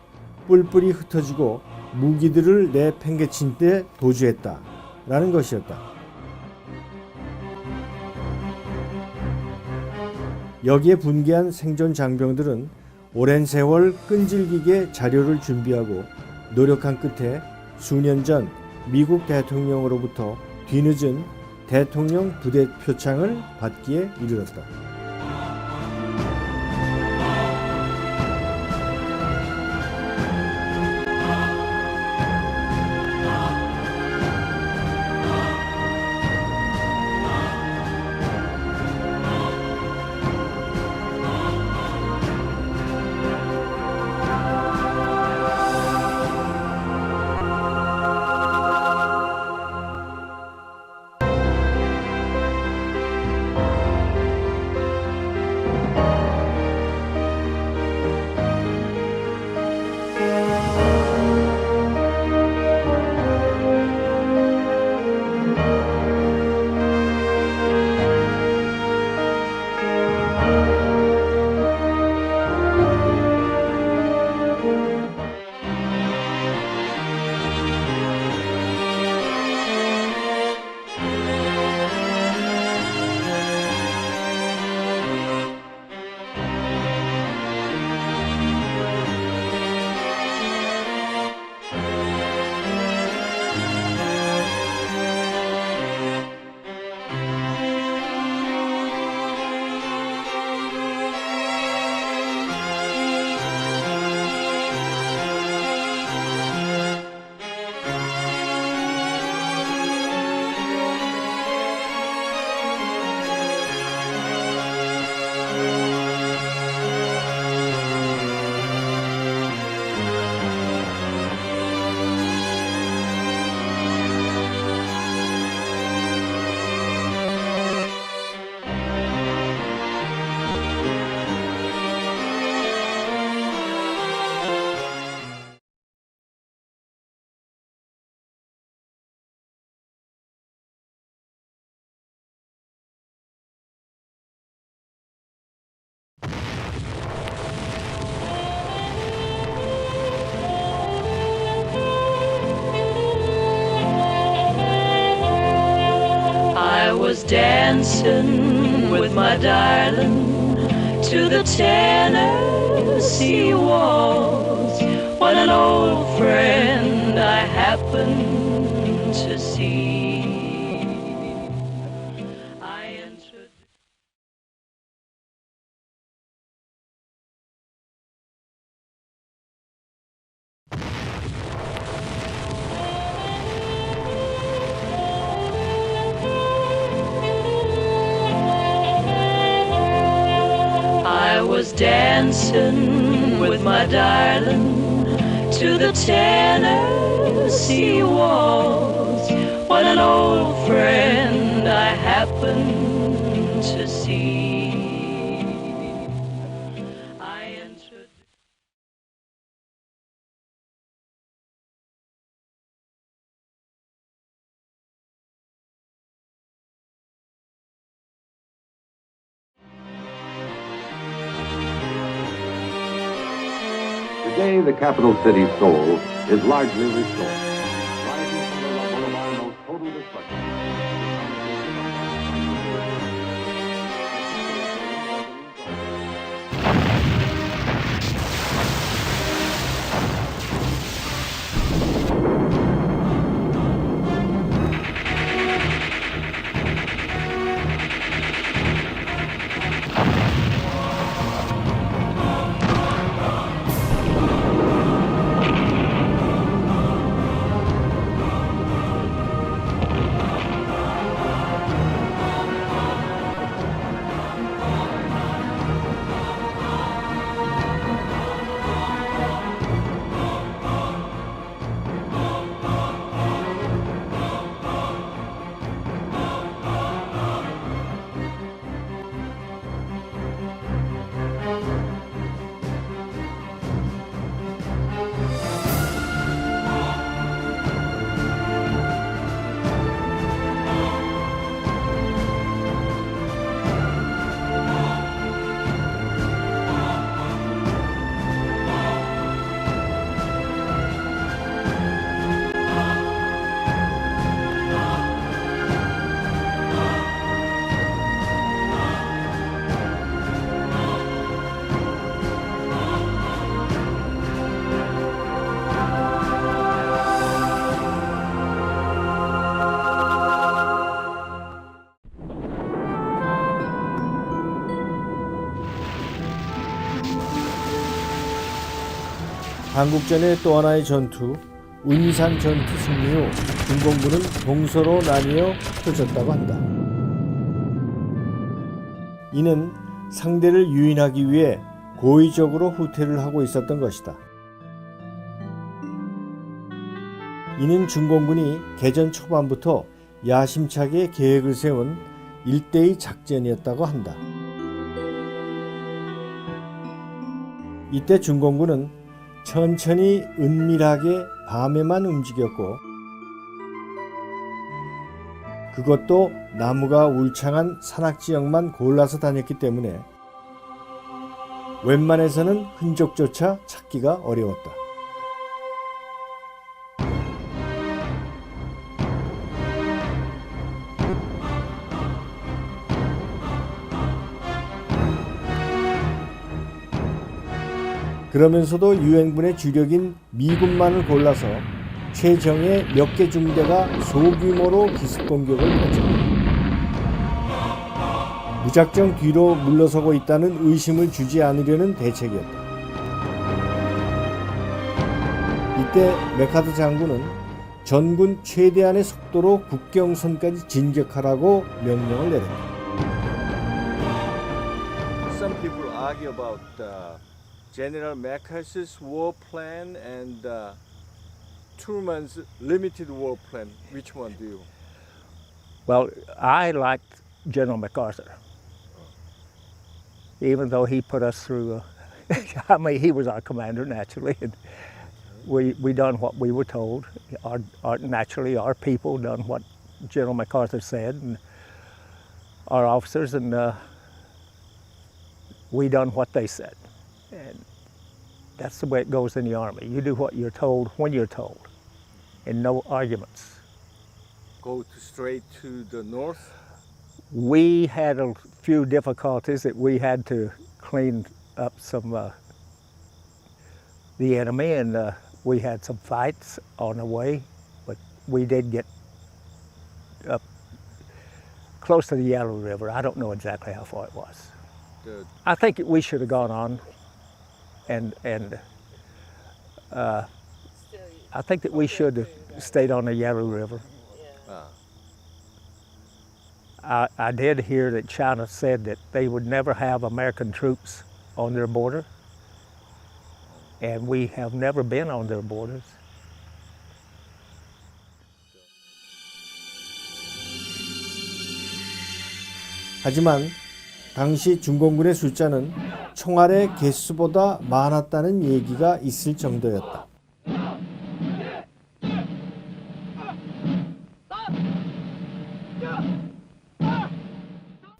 뿔뿔이 흩어지고 무기들을 내팽개친 데 도주했다라는 것이었다. 여기에 분개한 생존 장병들은 오랜 세월 끈질기게 자료를 준비하고 노력한 끝에 수년 전 미국 대통령으로부터 뒤늦은 대통령 부대 표창을 받기에 이르렀다. dancing with my darling to the Tennessee waltz when an old friend I happened to see. I was dancing with my darling to the Tennessee waltz when an old friend I happened to see. Today, the capital city's soul is largely restored. Rising from the rubble of our most total destruction. 한국전의 또 하나의 전투, 운산 전투 승리 후 중공군은 동서로 나뉘어 흩어졌다고 한다. 이는 상대를 유인하기 위해 고의적으로 후퇴를 하고 있었던 것이다. 이는 중공군이 개전 초반부터 야심차게 계획을 세운 일대의 작전이었다고 한다. 이때 중공군은 천천히 은밀하게 밤에만 움직였고 그것도 나무가 울창한 산악지역만 골라서 다녔기 때문에 웬만해서는 흔적조차 찾기가 어려웠다. 그러면서도 유엔군의 주력인 미군만을 골라서 최정예 몇 개 중대가 소규모로 기습 공격을 펼쳤다. 무작정 뒤로 물러서고 있다는 의심을 주지 않으려는 대책이었다. 이때 메카드 장군은 전군 최대한의 속도로 국경선까지 진격하라고 명령을 내렸다. Some people argue about General MacArthur's war plan and Truman's limited war plan. Which one do you? Well, I liked General MacArthur, even though he put us through. I mean, he was our commander naturally, and we done what we were told. Naturally, our people done what General MacArthur said, and our officers, and we done what they said. And that's the way it goes in the Army. You do what you're told when you're told, and no arguments. Go straight to the north? We had a few difficulties that we had to clean up some the enemy, and we had some fights on the way, but we did get up close to the Yellow River. I don't know exactly how far it was. Good. I think we should have gone on, and I think that we should have stayed on the Yellow River. I did hear that China said that they would never have American troops on their border, and we have never been on their borders. 하지만 당시 중공군의 숫자는 총알의 개수보다 많았다는 얘기가 있을 정도였다.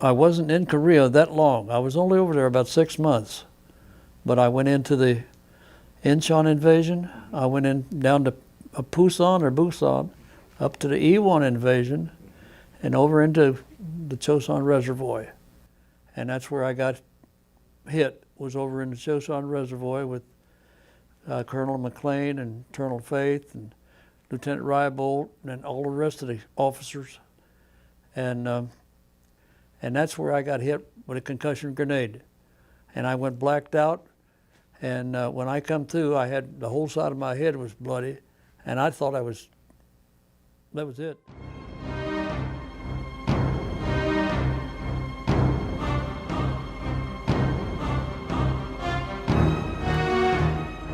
I wasn't in Korea that long. I was only over there about 6 months. But I went into the Incheon invasion. I went in down to Busan, up to the Iwon invasion, and over into the Chosun Reservoir. And that's where I got hit, was over in the Chosun Reservoir with Colonel McLean and Colonel Faith and Lieutenant Rybolt and all the rest of the officers. And that's where I got hit with a concussion grenade. And I went blacked out, and when I come through, I had the whole side of my head was bloody, and I thought that was it.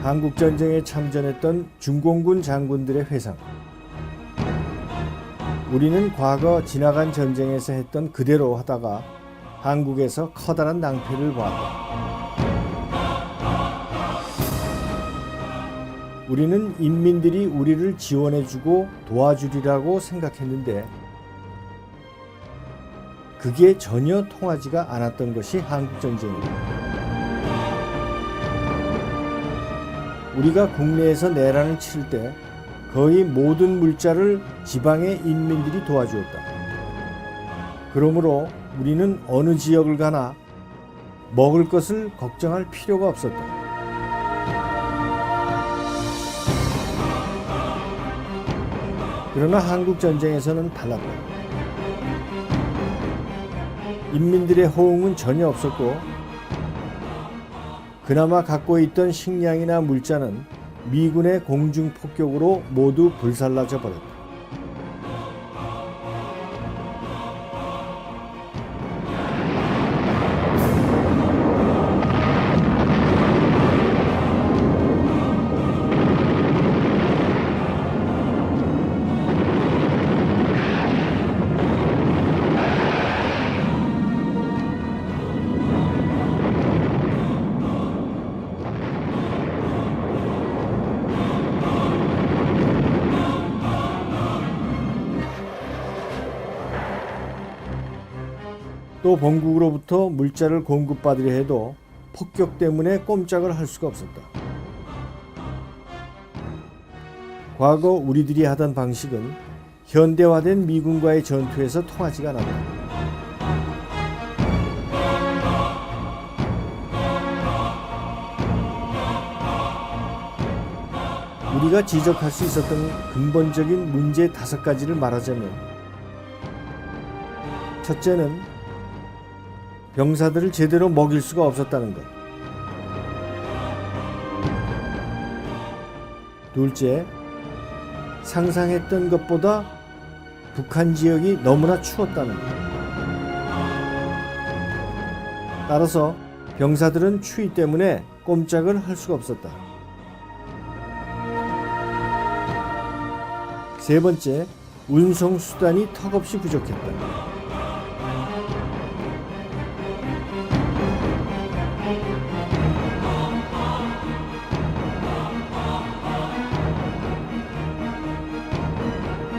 한국전쟁에 참전했던 중공군 장군들의 회상. 우리는 과거 지나간 전쟁에서 했던 그대로 하다가 한국에서 커다란 낭패를 보았다. 우리는 인민들이 우리를 지원해주고 도와주리라고 생각했는데 그게 전혀 통하지가 않았던 것이 한국전쟁이다. 우리가 국내에서 내란을 칠 때 거의 모든 물자를 지방의 인민들이 도와주었다. 그러므로 우리는 어느 지역을 가나 먹을 것을 걱정할 필요가 없었다. 그러나 한국전쟁에서는 달랐다. 인민들의 호응은 전혀 없었고 그나마 갖고 있던 식량이나 물자는 미군의 공중 폭격으로 모두 불살라져 버렸다. 또 본국으로부터 물자를 공급받으려 해도 폭격 때문에 꼼짝을 할 수가 없었다. 과거 우리들이 하던 방식은 현대화된 미군과의 전투에서 통하지가 않았다. 우리가 지적할 수 있었던 근본적인 문제 5가지를 말하자면, 첫째는 병사들을 제대로 먹일 수가 없었다는 것. 둘째, 상상했던 것보다 북한 지역이 너무나 추웠다는 것. 따라서 병사들은 추위 때문에 꼼짝을 할 수가 없었다. 세 번째, 운송 수단이 턱없이 부족했다.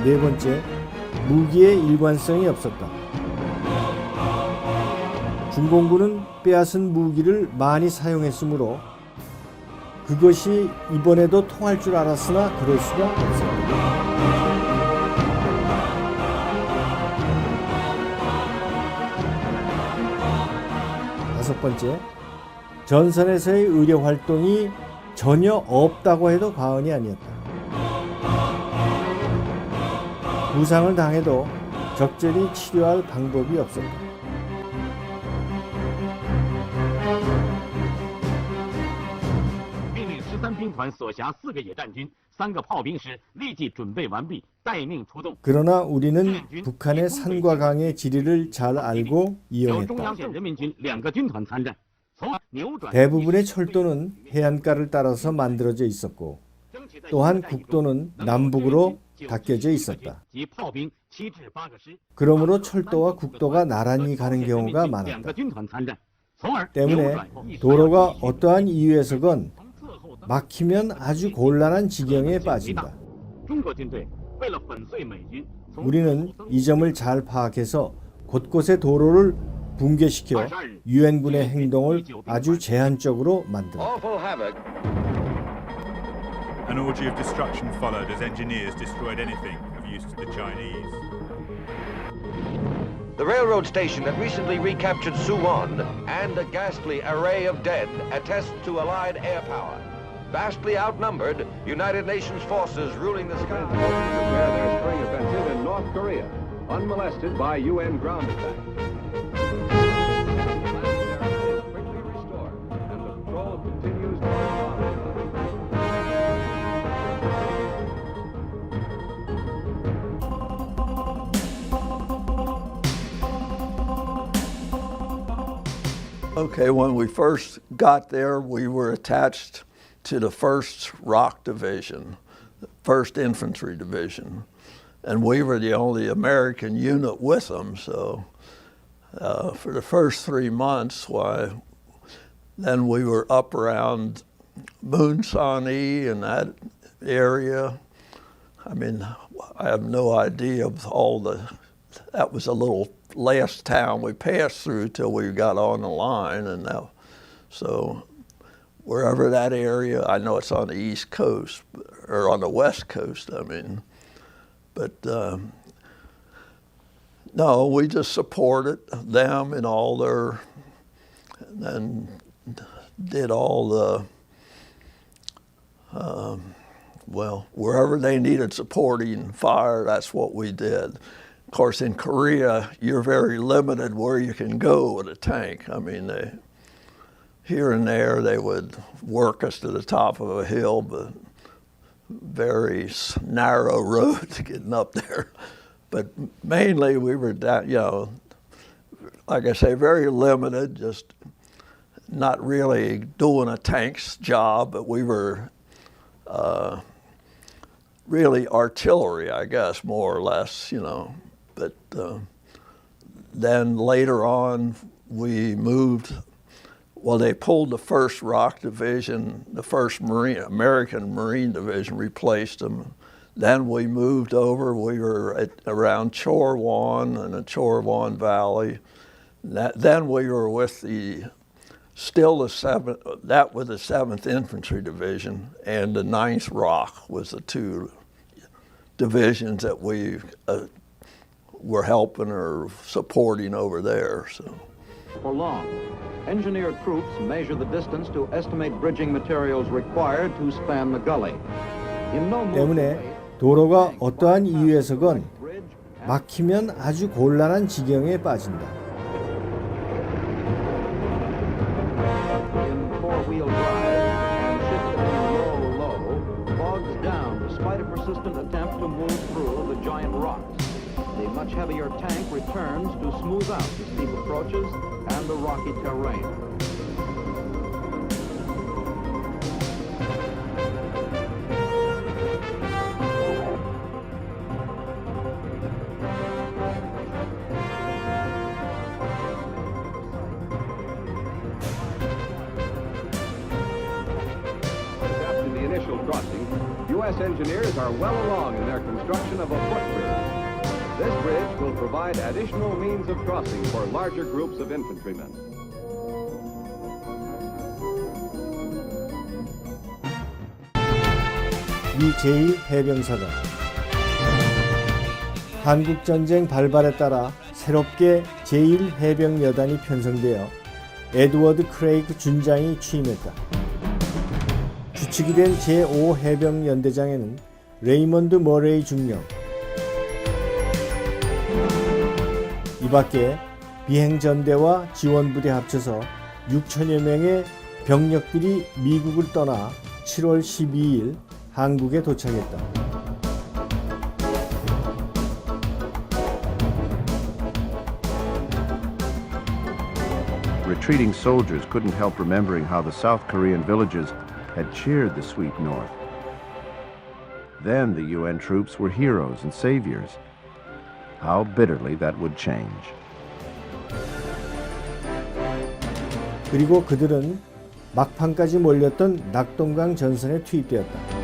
네 번째, 무기의 일관성이 없었다. 중공군은 빼앗은 무기를 많이 사용했으므로 그것이 이번에도 통할 줄 알았으나 그럴 수가 없었다. 6번째, 전선에서의 의료 활동이 전혀 없다고 해도 과언이 아니었다. 부상을 당해도 적절히 치료할 방법이 없었다. 命令13兵团所辖4个野战军、3个炮兵师立即准备完毕，待命出动。 그러나 우리는 북한의 산과 강의 지리를 잘 알고 由中 이용했다. 央线人民军2个军团参战，从而扭转 대부분의 철도는 해안가를 따라서 만들어져 있었고 또한 국도는 남북으로 닦여져 있었다. 及炮兵7至8个师， 그러므로 철도와 국도가 나란히 가는 경우가 2 많았다. 个军团参战，从而扭 때문에 转一时 도로가 어떠한 이유에서건 막히면 아주 곤란한 지경에 빠진다. 中国军队为了粉碎美军，从 우리는 이 점을 잘 파악해서 곳곳에 도로를 붕괴시켜 유엔군의 행동을 아주 제한적으로 만들었다. Awful havoc. An orgy of destruction followed as engineers destroyed anything of use to the Chinese. The railroad station that recently recaptured Suwon and a ghastly array of dead attests to Allied air power. Vastly outnumbered, United Nations forces ruling the sky prepare their spring offensive in North Korea, unmolested by UN ground attack. Is quickly restored, and the patrol continues Okay, when we first got there, we were attached to the 1st ROC Division, 1st Infantry Division, and we were the only American unit with them. So for the first 3 months, then we were up around Moonsani and that area. I mean, I have no idea of that was a little last town we passed through till we got on the line, and now, so wherever that area, I know it's on the East Coast, or on the West Coast, I mean, but no, we just supported them in all their, and did all the, well, wherever they needed supporting fire, that's what we did. Of course, in Korea, you're very limited where you can go with a tank. I mean, here and there, they would work us to the top of a hill, but very narrow road to getting up there. But mainly, we were down, you know, like I say, very limited, just not really doing a tank's job, but we were really artillery, I guess, more or less, you know. But then later on, we moved, well, they pulled the 1st ROC Division, the 1st American Marine Division replaced them. Then we moved over, we were around Chorwan and the Chorwan Valley. Then we were with still the 7th, that was the 7th Infantry Division, and the 9th ROC was the 2 divisions that we were helping or supporting over there. So. For long, engineered troops measure the distance to estimate bridging materials required to span the gully. In no 때문에 도로가 어떠한 이유에서건 막히면 아주 곤란한 지경에 빠진다. In four-wheel drive and shifting low, bogs down despite a persistent attempt to move through the giant rocks. The much heavier tank returns to smooth out the steep approaches and the rocky terrain. After the initial crossing, U.S. engineers are well along in their construction of a footbridge. This bridge will provide additional means of crossing for larger groups of infantrymen. 이 제1해병사가 한국전쟁 발발에 따라 새롭게 제1해병여단이 편성되어 에드워드 크레이크 준장이 취임했다. 주축이 된 제5해병연대장에는 레이먼드 머레이 중령, 이 밖에 비행전대와 지원부대 합쳐서 6천여 명의 병력들이 미국을 떠나 7월 12일 한국에 도착했다. Retreating soldiers couldn't help remembering how the South Korean villages had cheered the sweet North. Then the UN troops were heroes and saviors. How bitterly that would change. 그리고 그들은 막판까지 몰렸던 낙동강 전선에 투입되었다.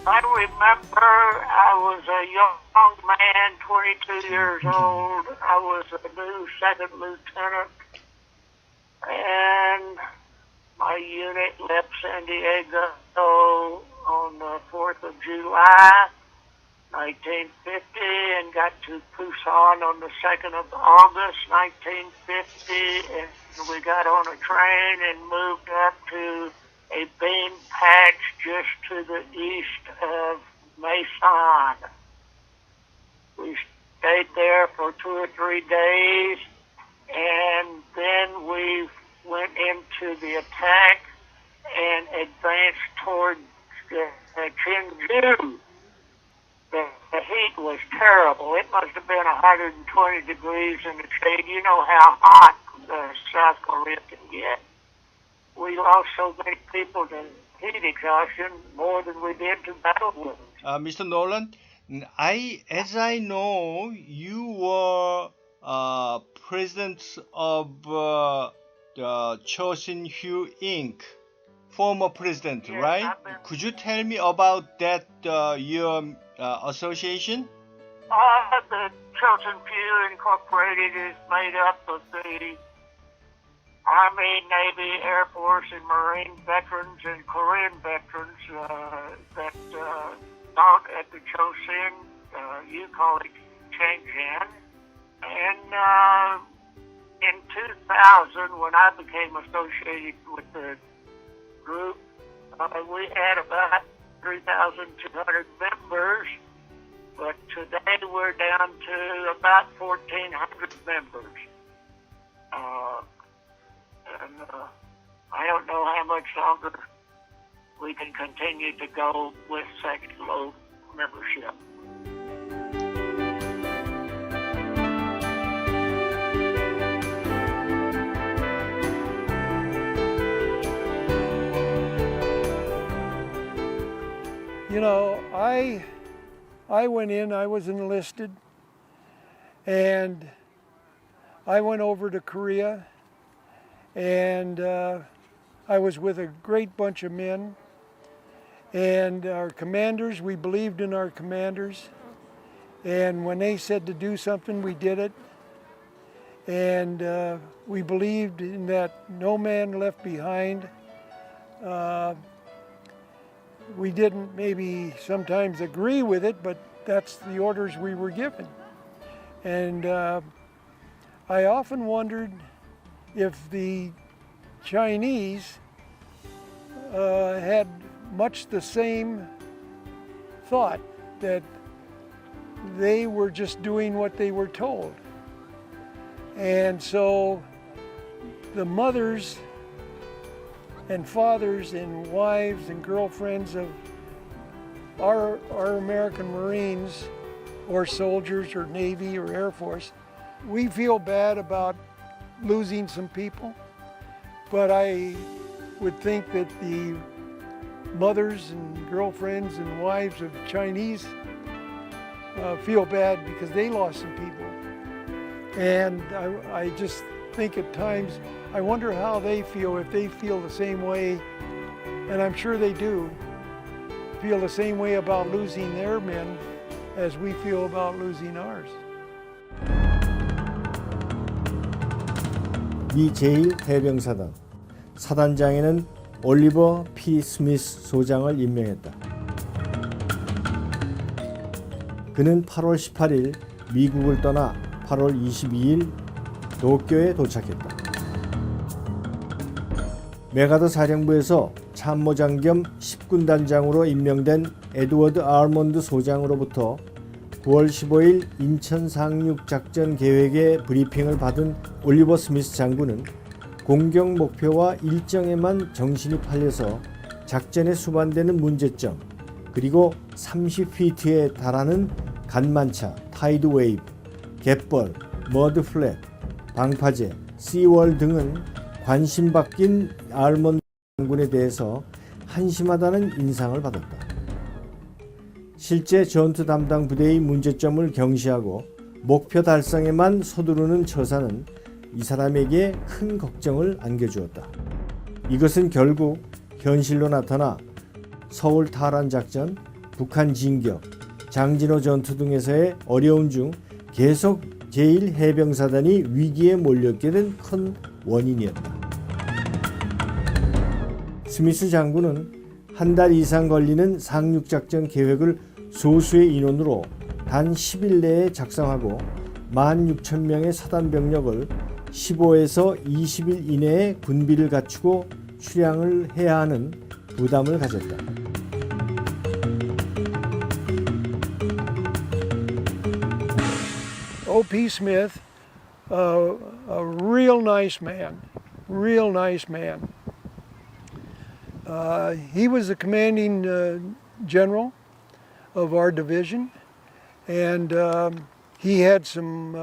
I remember I was a young man, 22 years old. I was a new second lieutenant, and my unit left San Diego on the 4th of July, 1950, and got to Busan on the 2nd of August, 1950, and we got on a train and moved up to a bean patch just to the east of Mason. We stayed there for 2 or 3 days, and then we went into the attack and advanced toward Chinju. The heat was terrible. It must have been 120 degrees in the shade. You know how hot South Korea can get. We lost so many people to heat exhaustion more than we did to battle wounds. Mr. Nolan, as I know, you were president of Cho Sin-hu Inc., former president, yes, right? Could you tell me about that, your association? The Cho Sin-hu Incorporated is made up of the Army, Navy, Air Force, and Marine veterans and Korean veterans that fought at the Chosin. You call it Changjan. And in 2000, when I became associated with the group, we had about 3,200 members, but today we're down to about 1,400 members. And I don't know how much longer we can continue to go with such low membership. You know, I went in, I was enlisted, and I went over to Korea, and I was with a great bunch of men, and our commanders, we believed in our commanders, and when they said to do something, we did it, and we believed in that no man left behind. We didn't maybe sometimes agree with it, but that's the orders we were given. And I often wondered if the Chinese had much the same thought, that they were just doing what they were told. And so the mothers and fathers and wives and girlfriends of our American Marines or soldiers or Navy or Air Force, we feel bad about losing some people, but I would think that the mothers and girlfriends and wives of Chinese feel bad because they lost some people. And I just think at times, I wonder how they feel, if they feel the same way, and I'm sure they do, feel the same way about losing their men as we feel about losing ours. 미 제1해병사단, 사단장에는 올리버 P. 스미스 소장을 임명했다. 그는 8월 18일 미국을 떠나 8월 22일 도쿄에 도착했다. 메가더 사령부에서 참모장 겸 10군단장으로 임명된 에드워드 알몬드 소장으로부터 9월 15일 인천 상륙 작전 계획의 브리핑을 받은 올리버 스미스 장군은 공격 목표와 일정에만 정신이 팔려서 작전에 수반되는 문제점, 그리고 30피트에 달하는 간만차, 타이드 웨이브, 갯벌, 머드 플랫, 방파제, 시월 등은 관심 바뀐 알몬드 장군에 대해서 한심하다는 인상을 받았다. 실제 전투 담당 부대의 문제점을 경시하고 목표 달성에만 서두르는 처사는 이 사람에게 큰 걱정을 안겨주었다. 이것은 결국 현실로 나타나 서울 탈환 작전, 북한 진격, 장진호 전투 등에서의 어려움 중 계속 제1해병사단이 위기에 몰렸게 된 큰 원인이었다. 스미스 장군은 한 달 이상 걸리는 상륙작전 계획을 소수의 인원으로 단 10일 내에 작성하고 16,000명의 사단 병력을 15에서 20일 이내에 군비를 갖추고 출양을 해야 하는 부담을 가졌다. O.P. Smith, a real nice man, real nice man. He was the commanding general of our division, and he had some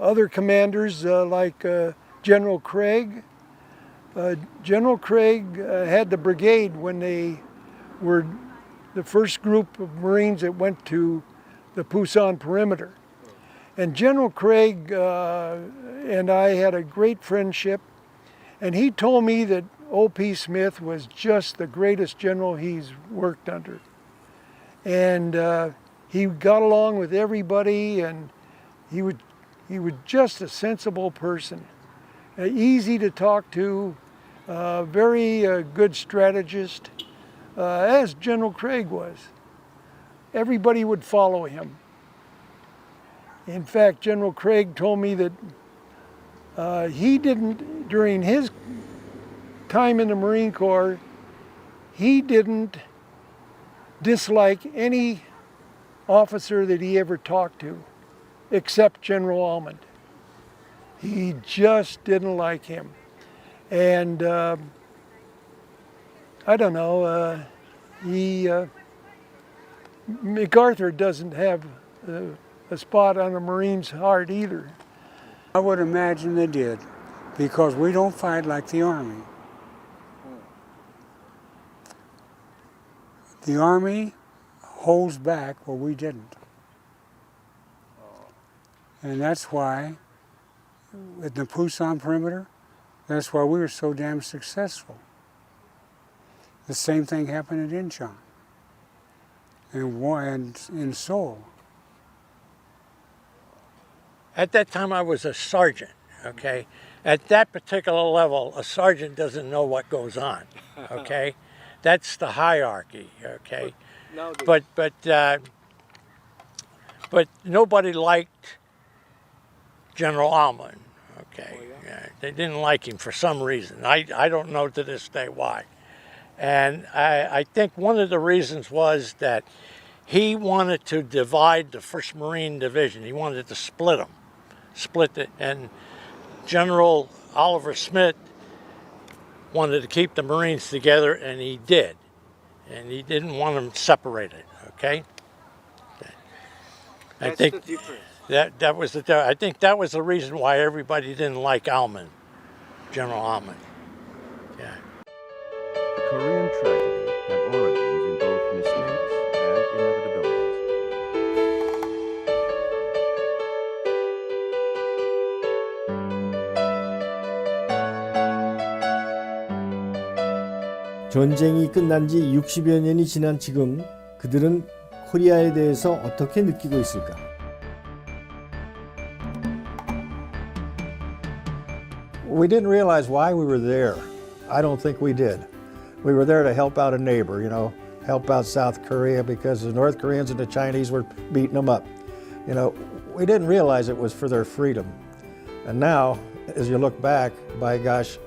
other commanders like General Craig. General Craig had the brigade when they were the first group of Marines that went to the Pusan perimeter. And General Craig and I had a great friendship, and he told me that O.P. Smith was just the greatest general he's worked under. And he got along with everybody, and he was just a sensible person, easy to talk to, very good strategist, as General Craig was. Everybody would follow him. In fact, General Craig told me that he didn't, during his time in the Marine Corps, he didn't dislike any officer that he ever talked to, except General Almond. He just didn't like him. And I don't know, MacArthur doesn't have a spot on a Marine's heart either. I would imagine they did, because we don't fight like the Army. The Army holds back where we didn't. And that's why, at the Pusan perimeter, that's why we were so damn successful. The same thing happened at Incheon and in Seoul. At that time, I was a sergeant, okay? At that particular level, a sergeant doesn't know what goes on, okay? That's the hierarchy, okay? But nobody liked General Almond, okay? They didn't like him for some reason. I don't know to this day why. And I think one of the reasons was that he wanted to divide the 1st Marine Division. He wanted to split it. And General Oliver Smith wanted to keep the Marines together, and he did. And he didn't want them separated, okay? I think the difference. That was I think that was the reason why everybody didn't like Almond, General Almond. Yeah. The Korean tragedy had origins in both mistakes and inevitabilities. 전쟁이 끝난 지 60여 년이 지난 지금 그들은 코리아에 대해서 어떻게 느끼고 있을까? We didn't realize why we were there. I don't think we did. We were there to help out a neighbor, you know, help out South Korea because the North Koreans and the Chinese were beating them up. You know, we didn't realize it was for their freedom. And now, as you look back, by gosh,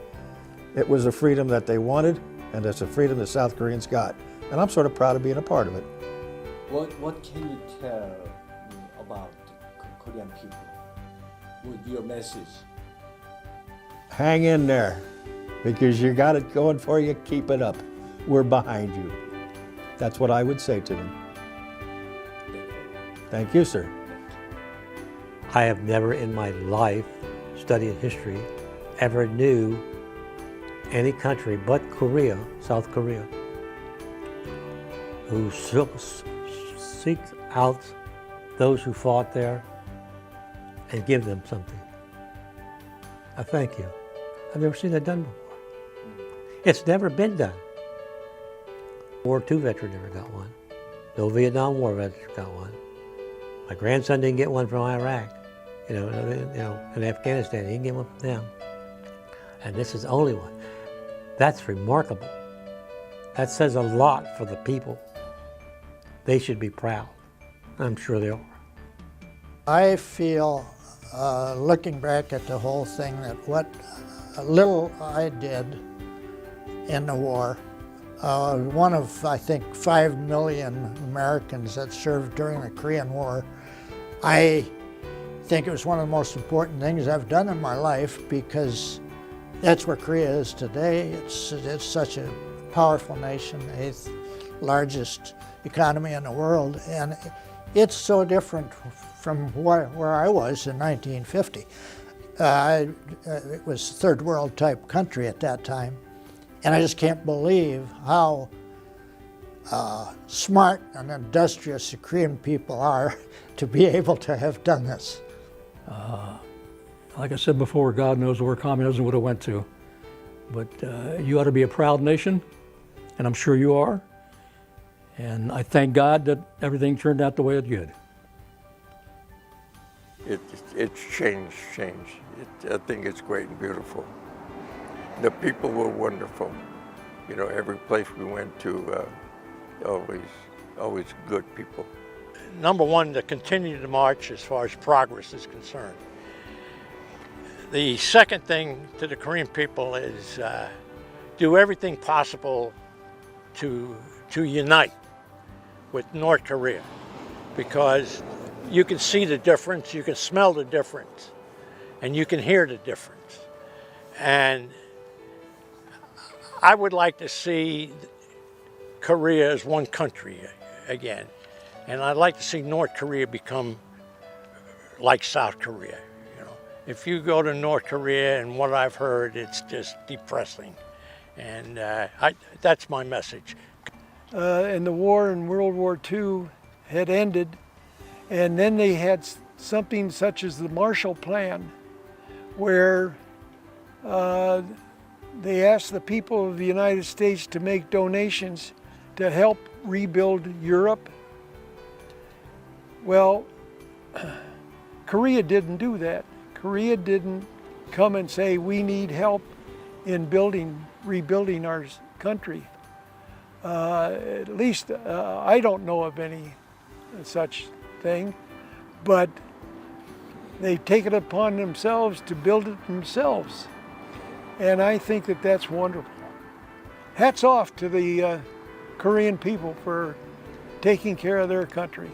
it was a freedom that they wanted, and it's a freedom the South Koreans got. And I'm sort of proud of being a part of it. What can you tell about Korean people with your message? Hang in there, because you got it going for you, keep it up. We're behind you. That's what I would say to them. Thank you, sir. I have never in my life studied history ever knew any country but Korea, South Korea, who seeks out those who fought there and give them something. I thank you. I've never seen that done before. It's never been done. World War II veteran never got one. No Vietnam War veteran got one. My grandson didn't get one from Iraq. You know, in Afghanistan, he didn't get one from them. And this is the only one. That's remarkable. That says a lot for the people. They should be proud. I'm sure they are. I feel, looking back at the whole thing, that what little I did in the war, one of, I think, 5 million Americans that served during the Korean War, I think it was one of the most important things I've done in my life, because that's where Korea is today. It's such a powerful nation, the 8th largest economy in the world, and it's so different from where I was in 1950. It was a third world type country at that time, and I just can't believe how smart and industrious the Korean people are to be able to have done this. Like I said before, God knows where communism would have went to. But you ought to be a proud nation, and I'm sure you are. And I thank God that everything turned out the way it did. It's changed. I think it's great and beautiful. The people were wonderful. You know, every place we went to, always good people. Number one, to continue to march as far as progress is concerned. The second thing to the Korean people is do everything possible to unite with North Korea, because you can see the difference, you can smell the difference, and you can hear the difference. And I would like to see Korea as one country again. And I'd like to see North Korea become like South Korea. You know, if you go to North Korea and what I've heard, it's just depressing. And that's my message. And the war in World War II had ended, and then they had something such as the Marshall Plan, where they asked the people of the United States to make donations to help rebuild Europe. Well, Korea didn't do that. Korea didn't come and say, we need help in rebuilding our country. At least I don't know of any such thing, but they take it upon themselves to build it themselves. And I think that that's wonderful. Hats off to the Korean people for taking care of their country.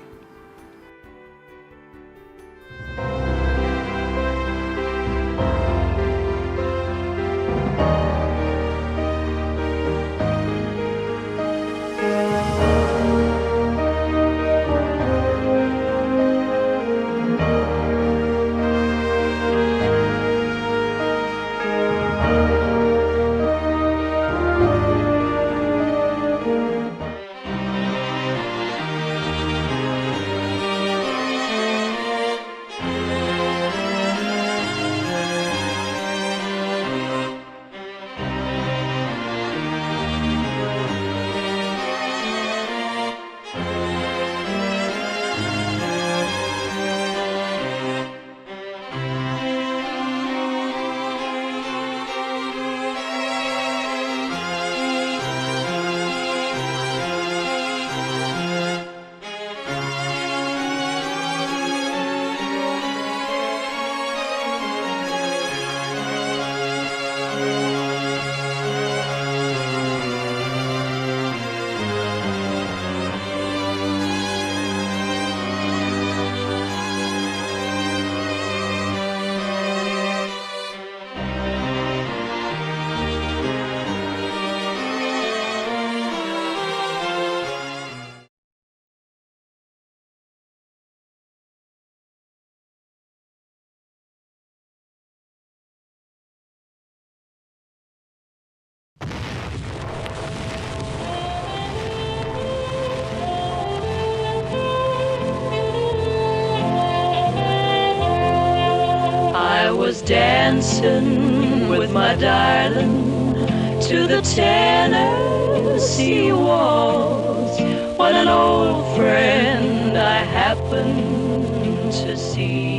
was dancing with my darling to the Tennessee waltz when an old friend I happened to see